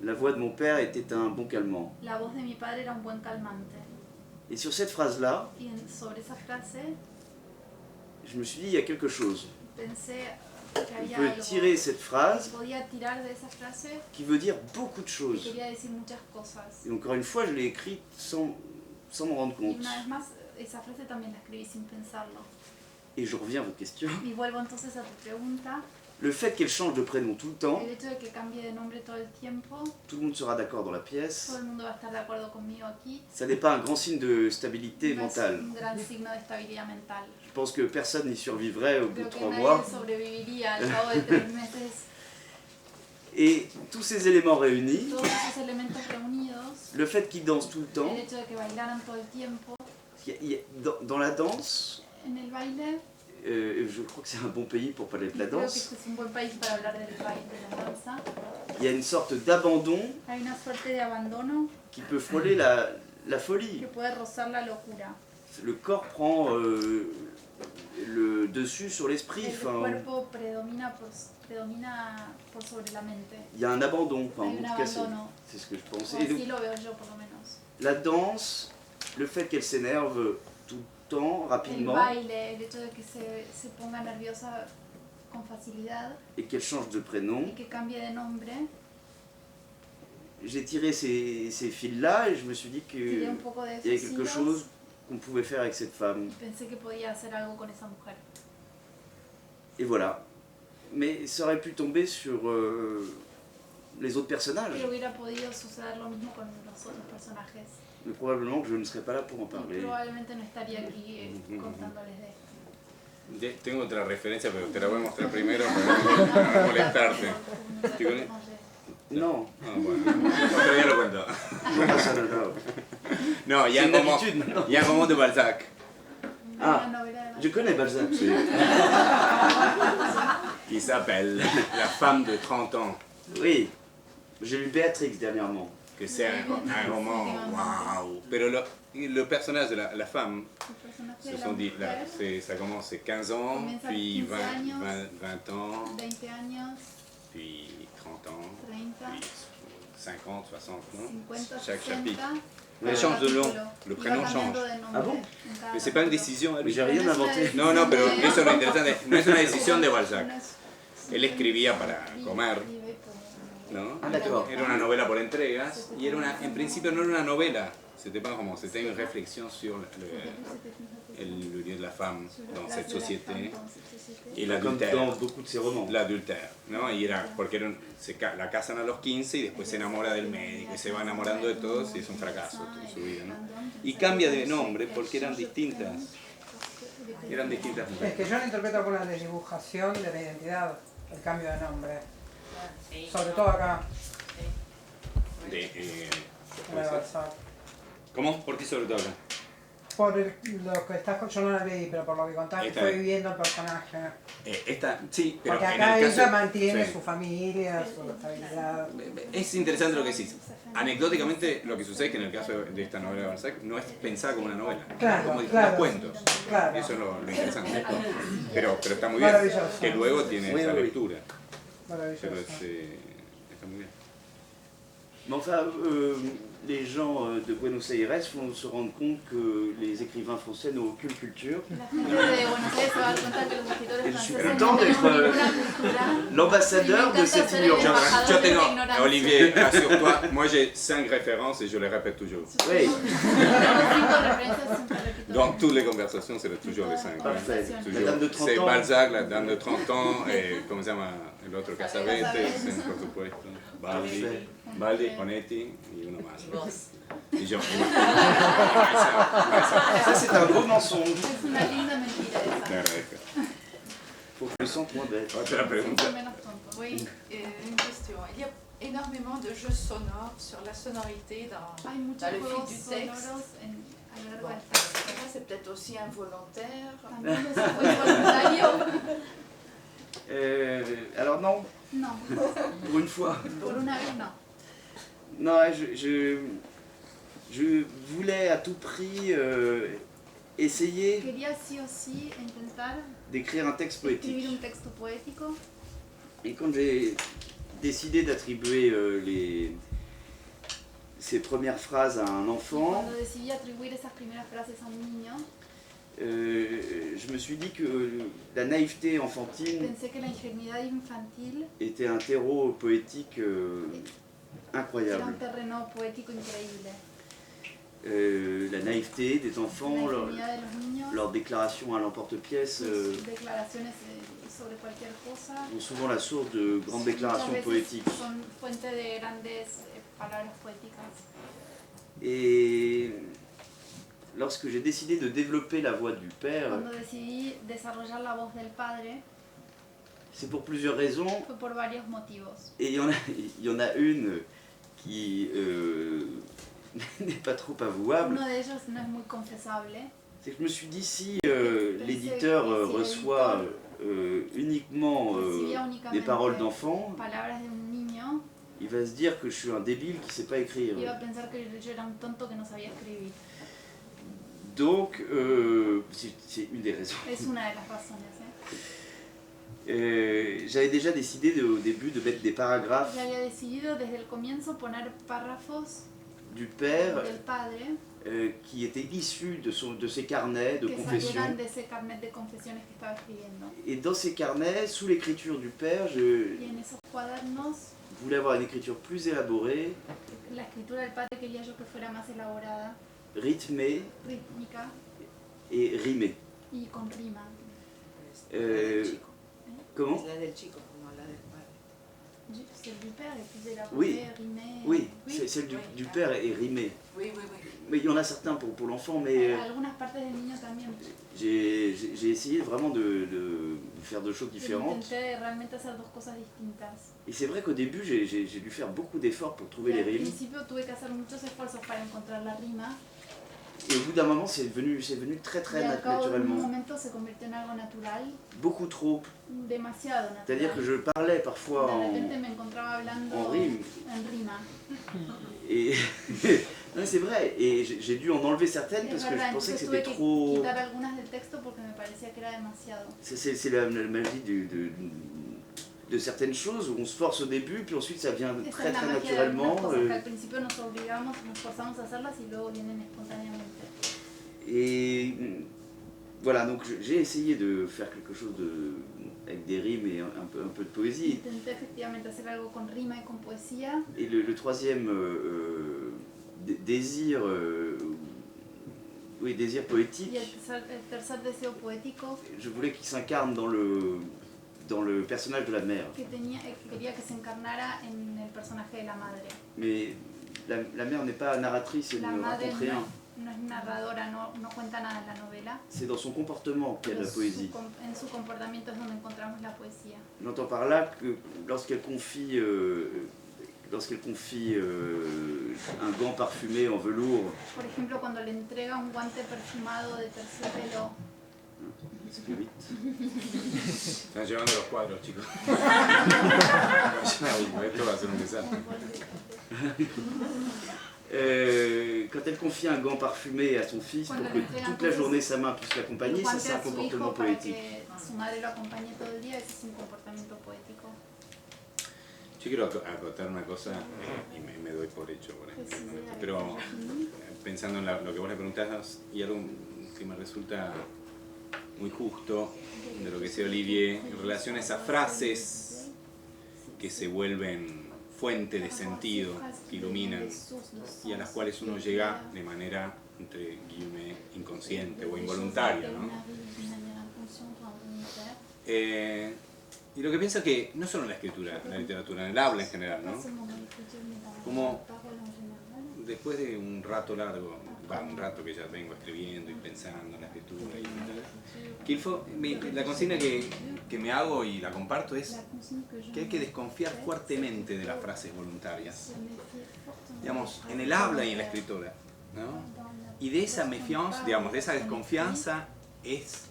La voix de mon père était un bon calmant. Et sur cette phrase-là, je me suis dit, il y a quelque chose. On peut tirer cette phrase qui veut dire beaucoup de choses. Et encore une fois, je l'ai écrite sans me rendre compte. Et je reviens à vos questions. Le fait qu'elle change de prénom tout le temps, tout le monde sera d'accord dans la pièce. Ça n'est pas un grand signe de stabilité mentale. Je pense que personne n'y survivrait au bout de 3 mois. Et tous ces éléments réunis, le fait qu'ils dansent tout le temps, dans la danse, je crois que c'est un bon pays pour parler de la danse. Il y a une sorte d'abandon qui peut frôler la folie. Le corps prend le dessus sur l'esprit. Il y a un abandon, enfin, en tout cas c'est ce que je pense. Et donc, la danse le fait qu'elle s'énerve tout le temps, rapidement, baile, el hecho de que se ponga nerviosa con facilidad et qu'elle change de prénom, y que cambie de nombre, j'ai tiré ces fils-là et je me suis dit qu'il y tiré un poco de avait esos quelque hilos chose qu'on pouvait faire avec cette femme. y pensé que podía hacer algo con esa mujer. Et voilà. Mais ça aurait pu tomber sur les autres personnages. Pero hubiera podido suceder lo mismo con los otros personajes. Mais probablement que je ne serais pas là pour en Y parler. probablemente no estaría aquí contándoles de esto. Tengo otra referencia, pero te la voy a mostrar primero para no molestarte. ¿Estoy con él? Non, Ah, bueno, otro día lo cuento. ça ne va. No, C'est une habitude maintenant. Il y a un moment de Balzac. Ah, Una novela de je connais Balzac. Qui s'appelle La femme de 30 ans. Oui, j'ai lu Béatrix dernièrement. Que c'est un roman, waouh. Pero le personnage de la femme, el personaje de se la sont dit, là, mujer, ça commence, c'est 15 ans, Comienza a puis 15 años, 20 ans, 20 años, puis 30 ans, 30, puis 50, 60, non 50, Chaque 60. chapitre. Ouais. Elle change de nom, capítulo. le Iba prénom cambiando change. de nombre Ah bon en cada Mais c'est pas une capítulo. décision, Mais elle. j'ai rien inventé. No, no, pero eso es lo interesante. No es una decisión de Balzac. No es- Él escribía para comer, escribe como- ¿no? Ah, d'accord. Era una novela por entregas y era en principio no era una novela. C'était pas como c'était une réflexion sur le lieu de la femme dans cette société et Comme l'adultère. dans beaucoup de ses romans. L'adultère, ¿no? Y era porque la casan a los 15 y después se enamora del médico y se va enamorando de todos y es un fracaso toda su vida, ¿no? Y cambia de nombre porque eran distintas. Eran distintas Es mujeres. que yo lo interpreto como una desdibujación de la identidad, el cambio de nombre. Sobre todo acá, De, en la de Balzac. ¿Cómo? ¿Por qué sobre todo acá? Por lo que estás, yo no la leí, pero por lo que contaste Esta fue es. viviendo el personaje. Sí, pero Porque en acá el ella caso... mantiene sí. su familia, su estabilidad. Es interesante lo que decís. Anecdóticamente, lo que sucede es que en el caso de esta novela de Balzac no es pensada como una novela, Claro, como distintos claro, cuentos. claro. Eso es lo interesante. Pero está muy bien, Maravilloso. que luego tiene Oui, esa oui. lectura. Maravilloso. Pero está muy bien. Mais enfin, les gens de Buenos Aires vont se rendre compte que les écrivains français n'ont aucune culture. La gente de Buenos Aires se va a dar cuenta que los escritores Je suis franceses content no tenemos d'être ninguna cultura. l'ambassadeur de cette Yo, ignorance. yo tengo, Olivier, assure-toi, moi j'ai 5 références et je les répète toujours. Oui, Tenemos 5 referencias, siempre repito. Dans toutes les conversations, c'est toujours les 5. parfait. La Toujours. dame de 30 C'est ans. Balzac, la dame de 30 ans, et ¿cómo se llama el otro? Cassavetes, por supuesto. Baldi, Parfait. Baldi, Onetti y uno más. Vos. Y yo. Ça c'est un beau mensonge. Es una linda mentira esa. Faut que je me sente moins bête. Otra pregunta. Menos tonto. Oui, une question. Il y a énormément de jeux sonores sur la sonorité dans, Hay muchos dans le fil juegos du texte. sonoros a lo largo Bon. del texto. Ça, c'est peut-être aussi involontaire. También eso fue voluntario. Alors non, No, pour une fois. por una vez no. Non, je voulais à tout prix essayer Quería sí o sí intentar d'écrire un texte escribir poétique. un texto poético. Et quand j'ai décidé d'attribuer ces premières phrases à un enfant, Cuando decidí atribuir esas primeras frases a un niño, je me suis dit que la naïveté enfantine pensé que la ingenuidad infantil était un terreau poétique era incroyable. un terreno poético increíble. La naïveté des La enfants, ingenuidad de los niños, leurs déclarations à l'emporte-pièce sus declaraciones sobre cualquier cosa, sont souvent la source de grandes muchas déclarations veces poétiques. son fuente de grandes palabras poéticas. Et lorsque j'ai décidé de développer la voix du père, Cuando decidí desarrollar la voz del padre, c'est pour plusieurs raisons. fue por varios motivos. Et il y en a une qui n'est pas trop avouable. Uno de ellos no es muy confesable. C'est que je me suis dit, si l'éditeur reçoit uniquement Recibía des únicamente paroles d'enfants, palabras de un niño, il va se dire que je suis un débile qui ne sait pas écrire. iba a pensar que yo era un tonto que no sabía escribir. Donc, c'est une des raisons. Es una de las razones. J'avais déjà décidé au début de mettre des paragraphes Ya había decidido desde el comienzo poner párrafos du père del padre qui étaient issus de ces carnets de confession. Et dans ces carnets, sous l'écriture du père, je voulais avoir une écriture plus élaborée, rythmée et rimée. Comment? Celle du père est plus élaborée, oui, rimée. Oui, celle du père est rimée. Oui. Mais il y en a certains pour l'enfant, mais j'ai essayé vraiment de faire deux choses différentes. Et c'est vrai qu'au début, j'ai dû faire beaucoup d'efforts pour trouver les rimes. Et au bout d'un moment, c'est devenu très naturellement. Beaucoup trop. C'est-à-dire que je parlais parfois en rime. Et non, c'est vrai. Et j'ai dû en enlever certaines parce que je pensais que c'était trop. C'est la magie de certaines choses où on se force au début, puis ensuite ça vient très naturellement. Et voilà, donc j'ai essayé de faire quelque chose avec des rimes et un peu de poésie. Et le troisième désir, désir poétique, je voulais qu'il s'incarne dans le personnage de la mère. Mais la mère n'est pas narratrice et ne raconte rien. C'est dans son comportement qu'il y a de la poésie. J'entends par là que lorsqu'elle confie un gant parfumé en velours. Están llevando los cuadros, chicos. Esto va a ser un desastre. Quand elle confie un gant parfumé à son fils pour que toute la journée sa main puisse l'accompagner, ça c'est un comportement poétique. Yo quiero acotar una cosa y me doy por hecho por ejemplo, pero pensando en lo que vos le preguntás y algo que me resulta muy justo de lo que decía Olivier en relación a esas frases que se vuelven fuente de sentido, que iluminan y a las cuales uno llega de manera, entre guillemets, inconsciente o involuntaria, ¿no? Y lo que pienso que no solo en la escritura, en la literatura, en el habla en general, ¿no? Como después de un rato largo, un rato que ya vengo escribiendo y pensando en la escritura y tal, la consigna que me hago y la comparto es que hay que desconfiar fuertemente de las frases voluntarias, digamos, en el habla y en la escritura, ¿no? Y de esa méfiance, digamos, de esa desconfianza es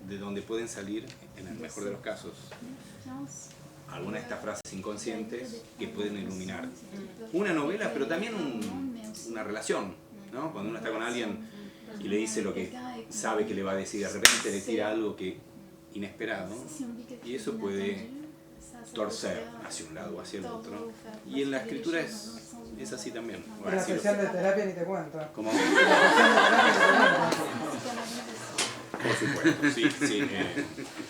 de donde pueden salir, en el mejor de los casos, algunas de estas frases inconscientes que pueden iluminar una novela, pero también una relación, ¿no? Cuando uno está con alguien y le dice lo que sabe que le va a decir, de repente le tira algo inesperado, y eso puede torcer hacia un lado o hacia el otro. Y en la escritura es así también. En la sesión de terapia ni te cuento. ¿Cómo? En la sesión de terapia ni te cuento. Por supuesto, sí,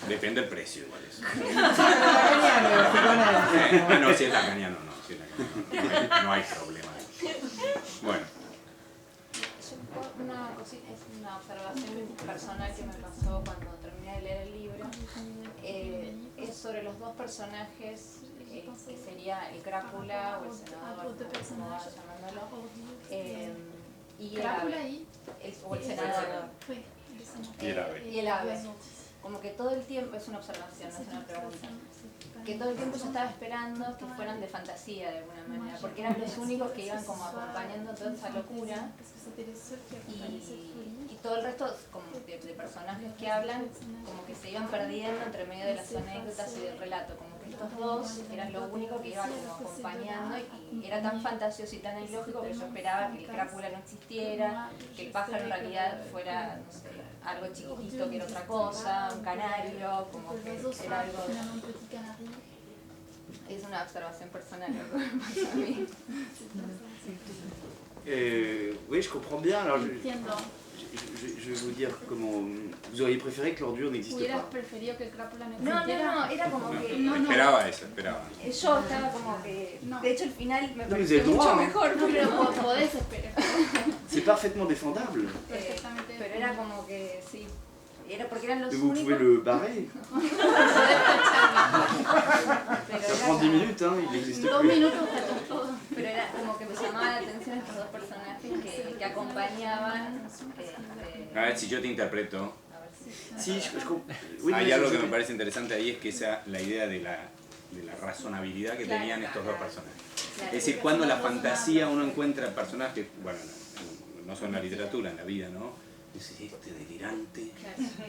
depende del precio igual eso. No, si es lacaniano, no hay problema. Bueno. Es una observación personal que me pasó cuando terminé de leer el libro. Es sobre los dos personajes, que sería el crápula o el senador, como vaya llamándolo, y el ave, o el senador. Y el ave. Como que todo el tiempo, es una observación, no es una pregunta, que todo el tiempo yo estaba esperando que fueran de fantasía de alguna manera, porque eran los únicos que iban como acompañando toda esa locura, y todo el resto como de personajes que hablan como que se iban perdiendo entre medio de las anécdotas y del relato, como que estos dos eran lo único que iban como acompañando, y era tan fantasioso y tan ilógico que yo esperaba que el crápula no existiera, que el pájaro en realidad fuera, no sé, algo chiquitito que era otra cosa, un canario, como que era algo. Es una observación personal lo que me pasa a mí. Oui, je comprends bien. Alors, je vais vous dire comment... Vous auriez préféré que l'ordure n'existe pas? No, era como que... Esperaba eso, esperaba. Yo estaba como que... De hecho, el final me Vous pareció êtes mucho droit, mejor. No, pero podés esperar. C'est parfaitement défendable. Perfectamente. Pero era como que, sí. Era porque eran los Et vous únicos... pouvez le barrer. Pero Ça era prend 10 como- minutes, hein, il n'existe 2 plus. minutos está todo. Pero era como que me llamaba la atención estos dos personajes que acompañaban. A ver si yo te interpreto. Si, je comprends. Oui, Hay mais algo je- que me parece interesante ahí, es que esa la idea de la razonabilidad que tenían estos dos personajes. Es decir, cuando la fantasía uno encuentra personajes, bueno, no solo en la literatura, en la vida, ¿no? Dice, este delirante,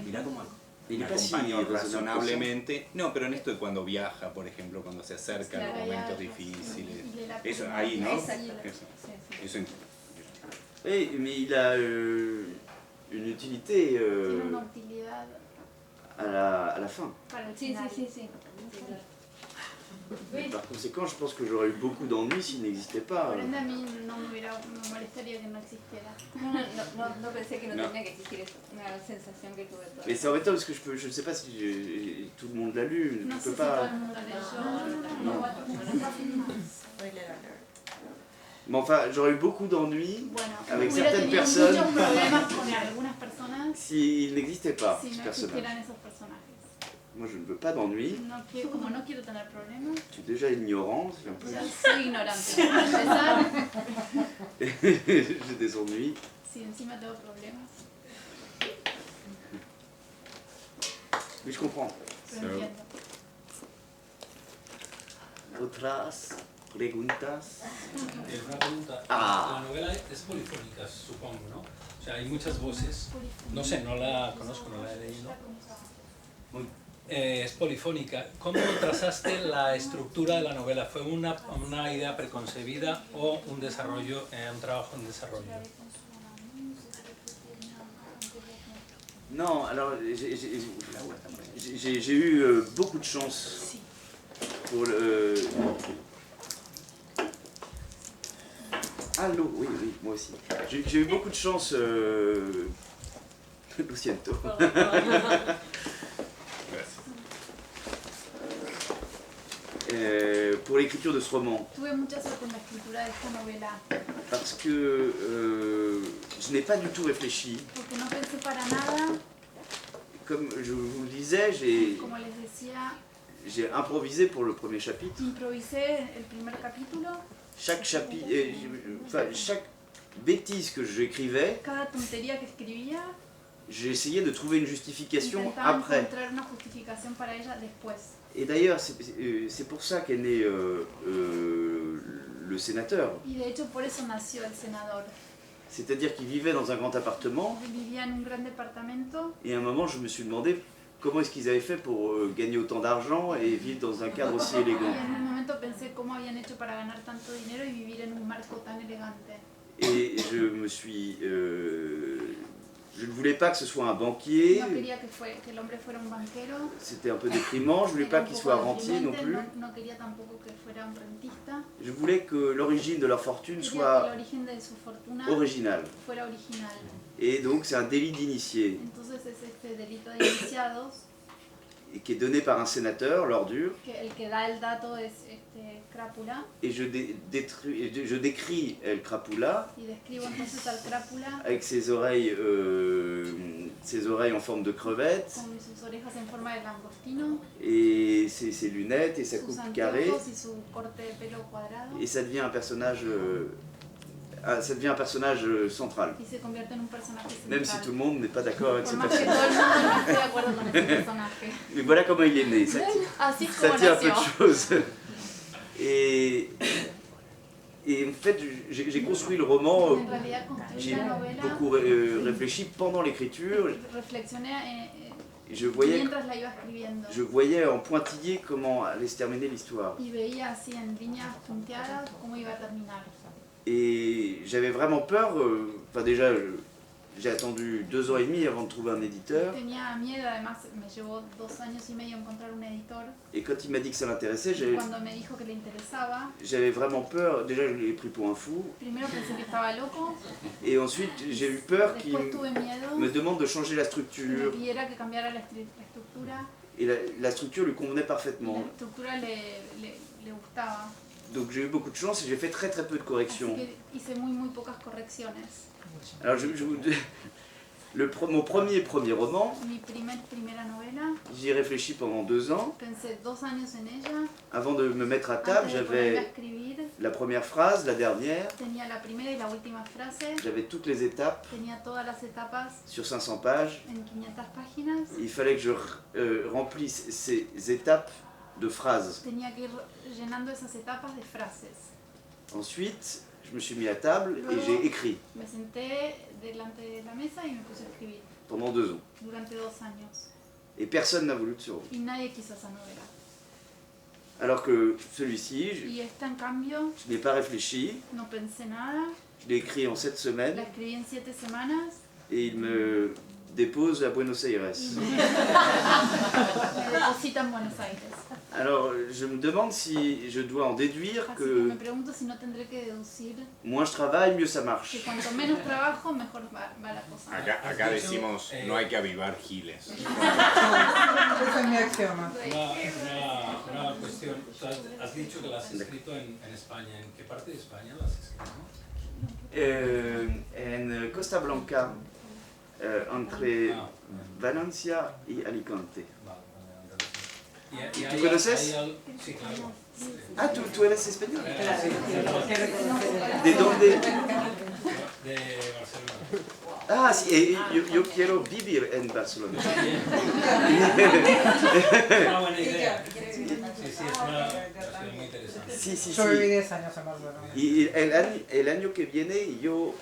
mirá cómo me acompañó razonablemente. No, pero en esto de cuando viaja, por ejemplo, cuando se acerca a los momentos difíciles. Eso, ahí, ¿no? Eso Mais il a une utilité Tiene una utilidad à la fin. para el Sí, final. sí. Par conséquent, je pense que j'aurais eu beaucoup d'ennuis s'il n'existait pas. Por ende, a mí no me molestaría que no existiera. No pensé que no tenía que existir eso. Una sensación que tuve todo. Mais c'est embêtant parce que je ne sais pas si tout le monde l'a lu, No je sé peux si todo pas... el mundo leyó. Mais enfin, j'aurais eu beaucoup d'ennuis Bueno, avec hubiera certaines tenido personnes muchos problemas con algunas personas s'il n'existait pas, si ce no personnage. existieran esos personajes. Moi, je ne veux pas d'ennuis, Como no quiero tener problemas, je suis déjà ignorant, en plus. ya soy ignorante. Para empezar, J'ai des ennuis. si encima tengo problemas, Mais je comprends. pero entiendo. Otras preguntas. Una pregunta. Ah. La novela es polifónica, supongo, ¿no? O sea, hay muchas voces. No sé, no la conozco, no la he leído. Es polifónica. ¿Cómo trazaste la estructura de la novela? ¿Fue una idea preconcebida o un desarrollo, un trabajo en desarrollo? Non, alors j'ai eu beaucoup de chance pour le... Allô, oui, moi aussi. J'ai eu beaucoup de chance, lo siento. Pour l'écriture de ce roman. Tuve mucha suerte en la escritura de esta novela Parce que je n'ai pas du tout réfléchi. porque no pensé para nada, Comme je vous le disais, como les decía, j'ai improvisé pour le premier chapitre. improvisé el primer capítulo, Chaque chapitre, chaque bêtise que j'écrivais, cada tontería que escribía, j'ai essayé de trouver une justification intentaba après. encontrar una justificación para ella después. Et d'ailleurs, c'est pour ça qu'est né le sénateur. Y de hecho por eso nació el senador. C'est-à-dire qu'il vivait dans un grand appartement, Vivía en un gran departamento et à un moment, je me suis demandé comment est-ce qu'ils avaient fait pour gagner autant d'argent et vivre dans un cadre aussi y élégant. en un momento pensé cómo habían hecho para ganar tanto dinero y vivir en un marco tan elegante. Et je me suis... je ne voulais pas que ce soit un banquier, No quería que el hombre fuera un banquero. c'était un peu déprimant, je ne voulais pas Era un qu'il poco soit rentier non deprimente, plus. no quería tampoco que fuera un rentista. Je voulais que l'origine de leur fortune Quería que soit el origen de su fortuna originale. fuera original. Et donc c'est un délit d'initié, Entonces es este delito de iniciados, et qui est donné par un sénateur, l'ordure, que el que da el dato es este crápula, et je décris El Crapula y describo entonces al crápula avec ses oreilles en forme de crevette, con sus orejas en forma de langostino, et ses lunettes, et sa sus coupe carrée, anteojos y su corte de pelo cuadrado, et ça devient un personnage, central. y se convierte en un personaje central. Même si tout le monde n'est pas d'accord avec ce Por más que todo personnage. el mundo no esté de acuerdo con este personaje. Mais voilà comment il est né, ça Así es ça como tient un peu nació. de choses. Et en fait, j'ai construit le roman, En realidad construí j'ai la novela, beaucoup réfléchi pendant l'écriture, reflexioné et je voyais mientras la iba escribiendo. en pointillé comment allait se terminer l'histoire. Y veía así en líneas punteadas cómo iba a terminar. Et j'avais vraiment peur, enfin déjà, j'ai attendu 2 ans et demi avant de trouver un éditeur. Tenía miedo, además me llevó 2 años y medio encontrar un editor. Et quand il m'a dit que ça l'intéressait, Cuando me dijo que le interesaba, j'avais vraiment peur. Déjà, je l'ai pris pour un fou. primero pensé que estaba loco, Et ensuite, j'ai eu peur qu'il después tuve miedo, me demande de changer la que me structure. pidiera que cambiara la estructura. Et la structure lui convenait parfaitement. La estructura le gustaba. Donc j'ai eu beaucoup de chance et j'ai fait très peu de corrections. Así que hice muy pocas correcciones. Alors mon premier roman, Mi primera novela, j'y ai réfléchi pendant 2 ans. pensé 2 años en ella. Avant de me mettre à table, Antes de ponerme a j'avais escribir, la première phrase, la dernière. tenía la primera y la última frase, J'avais toutes les étapes tenía todas las etapas sur 500 pages. en 500 páginas. Il fallait que je remplisse ces étapes de phrases. Tenía que ir llenando esas etapas de frases. Ensuite, je me suis mis à table et j'ai écrit Me senté delante de la mesa y me puse a escribir pendant 2 ans. durante 2 años. Et personne n'a voulu de sur. Y nadie quiso esa novela. Alors que celui-ci, Y esta, en cambio, je n'ai pas réfléchi. no pensé nada. Je l'ai écrit en 7 semaines La escribí en 7 semanas. et il me dépose à Buenos Aires. Me deposita en Buenos Aires. Alors, je me demande si je dois en déduire Así que que me pregunto si no tendré que deducir moins je travaille, mieux ça marche. que cuanto menos trabajo, mejor va la cosa. Acá decimos, no hay que avivar giles. Ese es mi axioma. Una cuestión, tú has dicho que la has escrito en España. ¿En qué parte de España la has escrito? En Costa Blanca, entre Valencia y Alicante. ¿Tú conoces? Sí, claro. Ah, ¿tú eres español? Sí. ¿De dónde? De Barcelona. Ah, sí, yo quiero vivir en Barcelona. Una buena idea. Sí, es una cuestión muy interesante. Sí. Yo viví 10 años en Barcelona. Y el año que viene yo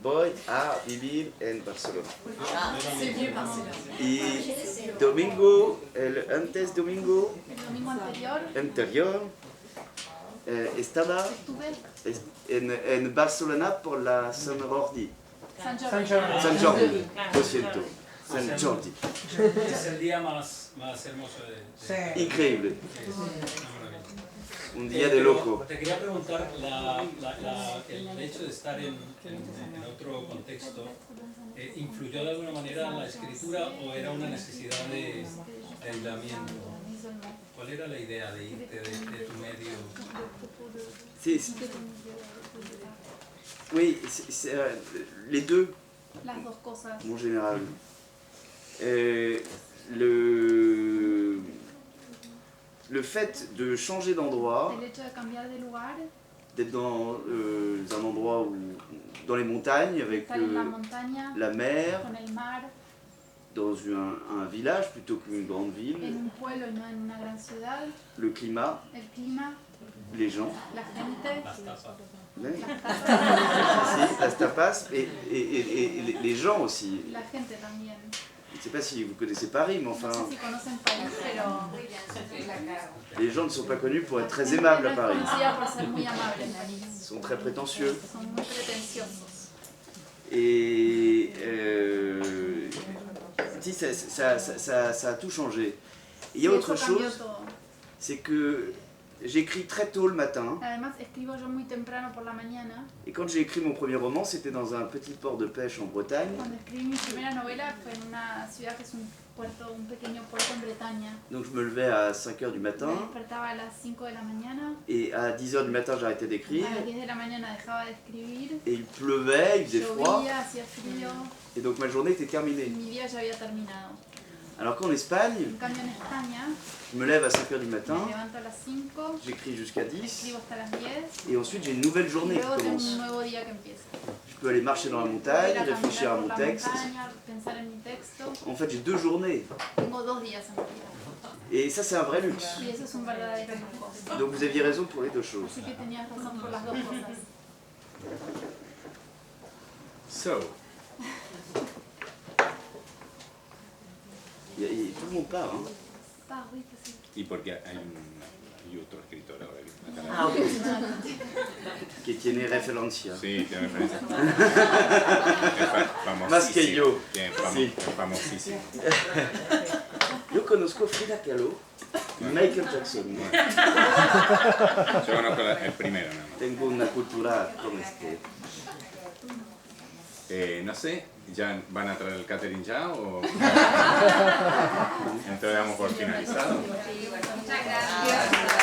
voy a vivir en Barcelona. C'est mieux Barcelone. Y el antes domingo El domingo anterior estaba estuve en Barcelona por la San Jordi. San San Jordi. Jordi. San Jordi, lo siento. San Jordi. Es el día más hermoso de... Sí. Increíble. Sí, una maravilla. Un día de loco. Te quería preguntar, el hecho de estar en otro contexto, ¿influyó de alguna manera en la escritura o era una necesidad de aislamiento? ¿Cuál era la idea de irte de tu medio? Sí, oui, les deux, Las dos cosas. en général. Le fait de changer d'endroit, El hecho de cambiar de lugar, d'être dans un endroit dans les montagnes avec estar en la montaña, la mer, con el mar, dans un village plutôt qu'une grande en ville, un pueblo y no en una gran ciudad, le climat, el clima, les gens, la gente, Las tapas. Si, las tapas et les gens aussi. la gente también. Je ne sais pas si vous connaissez Paris, mais enfin, No sé si conocen París, pero les gens ne sont pas connus pour être la très gente aimables no à es Paris. conocida por ser muy amable en Ils París. sont très prétentieux. Son muy pretenciosos. Et si, ça a tout changé. Il y a Y autre eso cambió chose, todo. c'est que j'écris très tôt le matin. Además, escribo yo muy temprano por la mañana. Et quand j'ai écrit mon premier roman, c'était dans un petit port de pêche en Bretagne. Cuando escribí mi primera novela fue en una ciudad que es un pequeño puerto en Bretaña. Donc je me levais à 5 h du Me matin. despertaba a las 5 de la mañana. Et à 10 h du matin, j'arrêtais d'écrire. A las 10 de la mañana dejaba de escribir. Et il pleuvait, il faisait froid. Llovía, hacía frío. Et donc ma journée était Y terminée. mi día ya había terminado. Alors qu'en Espagne, En cambio, en España, je me lève à 5 h du me matin, levanto a las 5, j'écris jusqu'à 10. escribo hasta las 10. Et ensuite, j'ai une nouvelle Y journée qui luego tengo un commence. nuevo día que empieza. Je peux aller marcher dans la Voy a montagne, ir a réfléchir à caminar mon por la texte. montaña, pensar en mi texto. En fait, j'ai 2 journées. Tengo 2 días en realidad. Et ça, c'est un vrai luxe. Y eso es un verdadero lujo. Donc vous aviez raison pour les deux choses. Así que tenías razón por las dos cosas. So, Tout le monde part. Hein. Ah, oui, pues sí. y porque hay otro escritor ahora que está acá. Ah, ok. que tiene referencia. Sí, tiene referencia. Famosísimo. Más que yo. Sí. Famosísimo. Yo conozco Frida Kahlo y Michael Jackson. Yo conozco el primero, nada más. Tengo una cultura con no sé, ¿ya van a traer el catering ya o entonces damos por finalizado? Muchas gracias.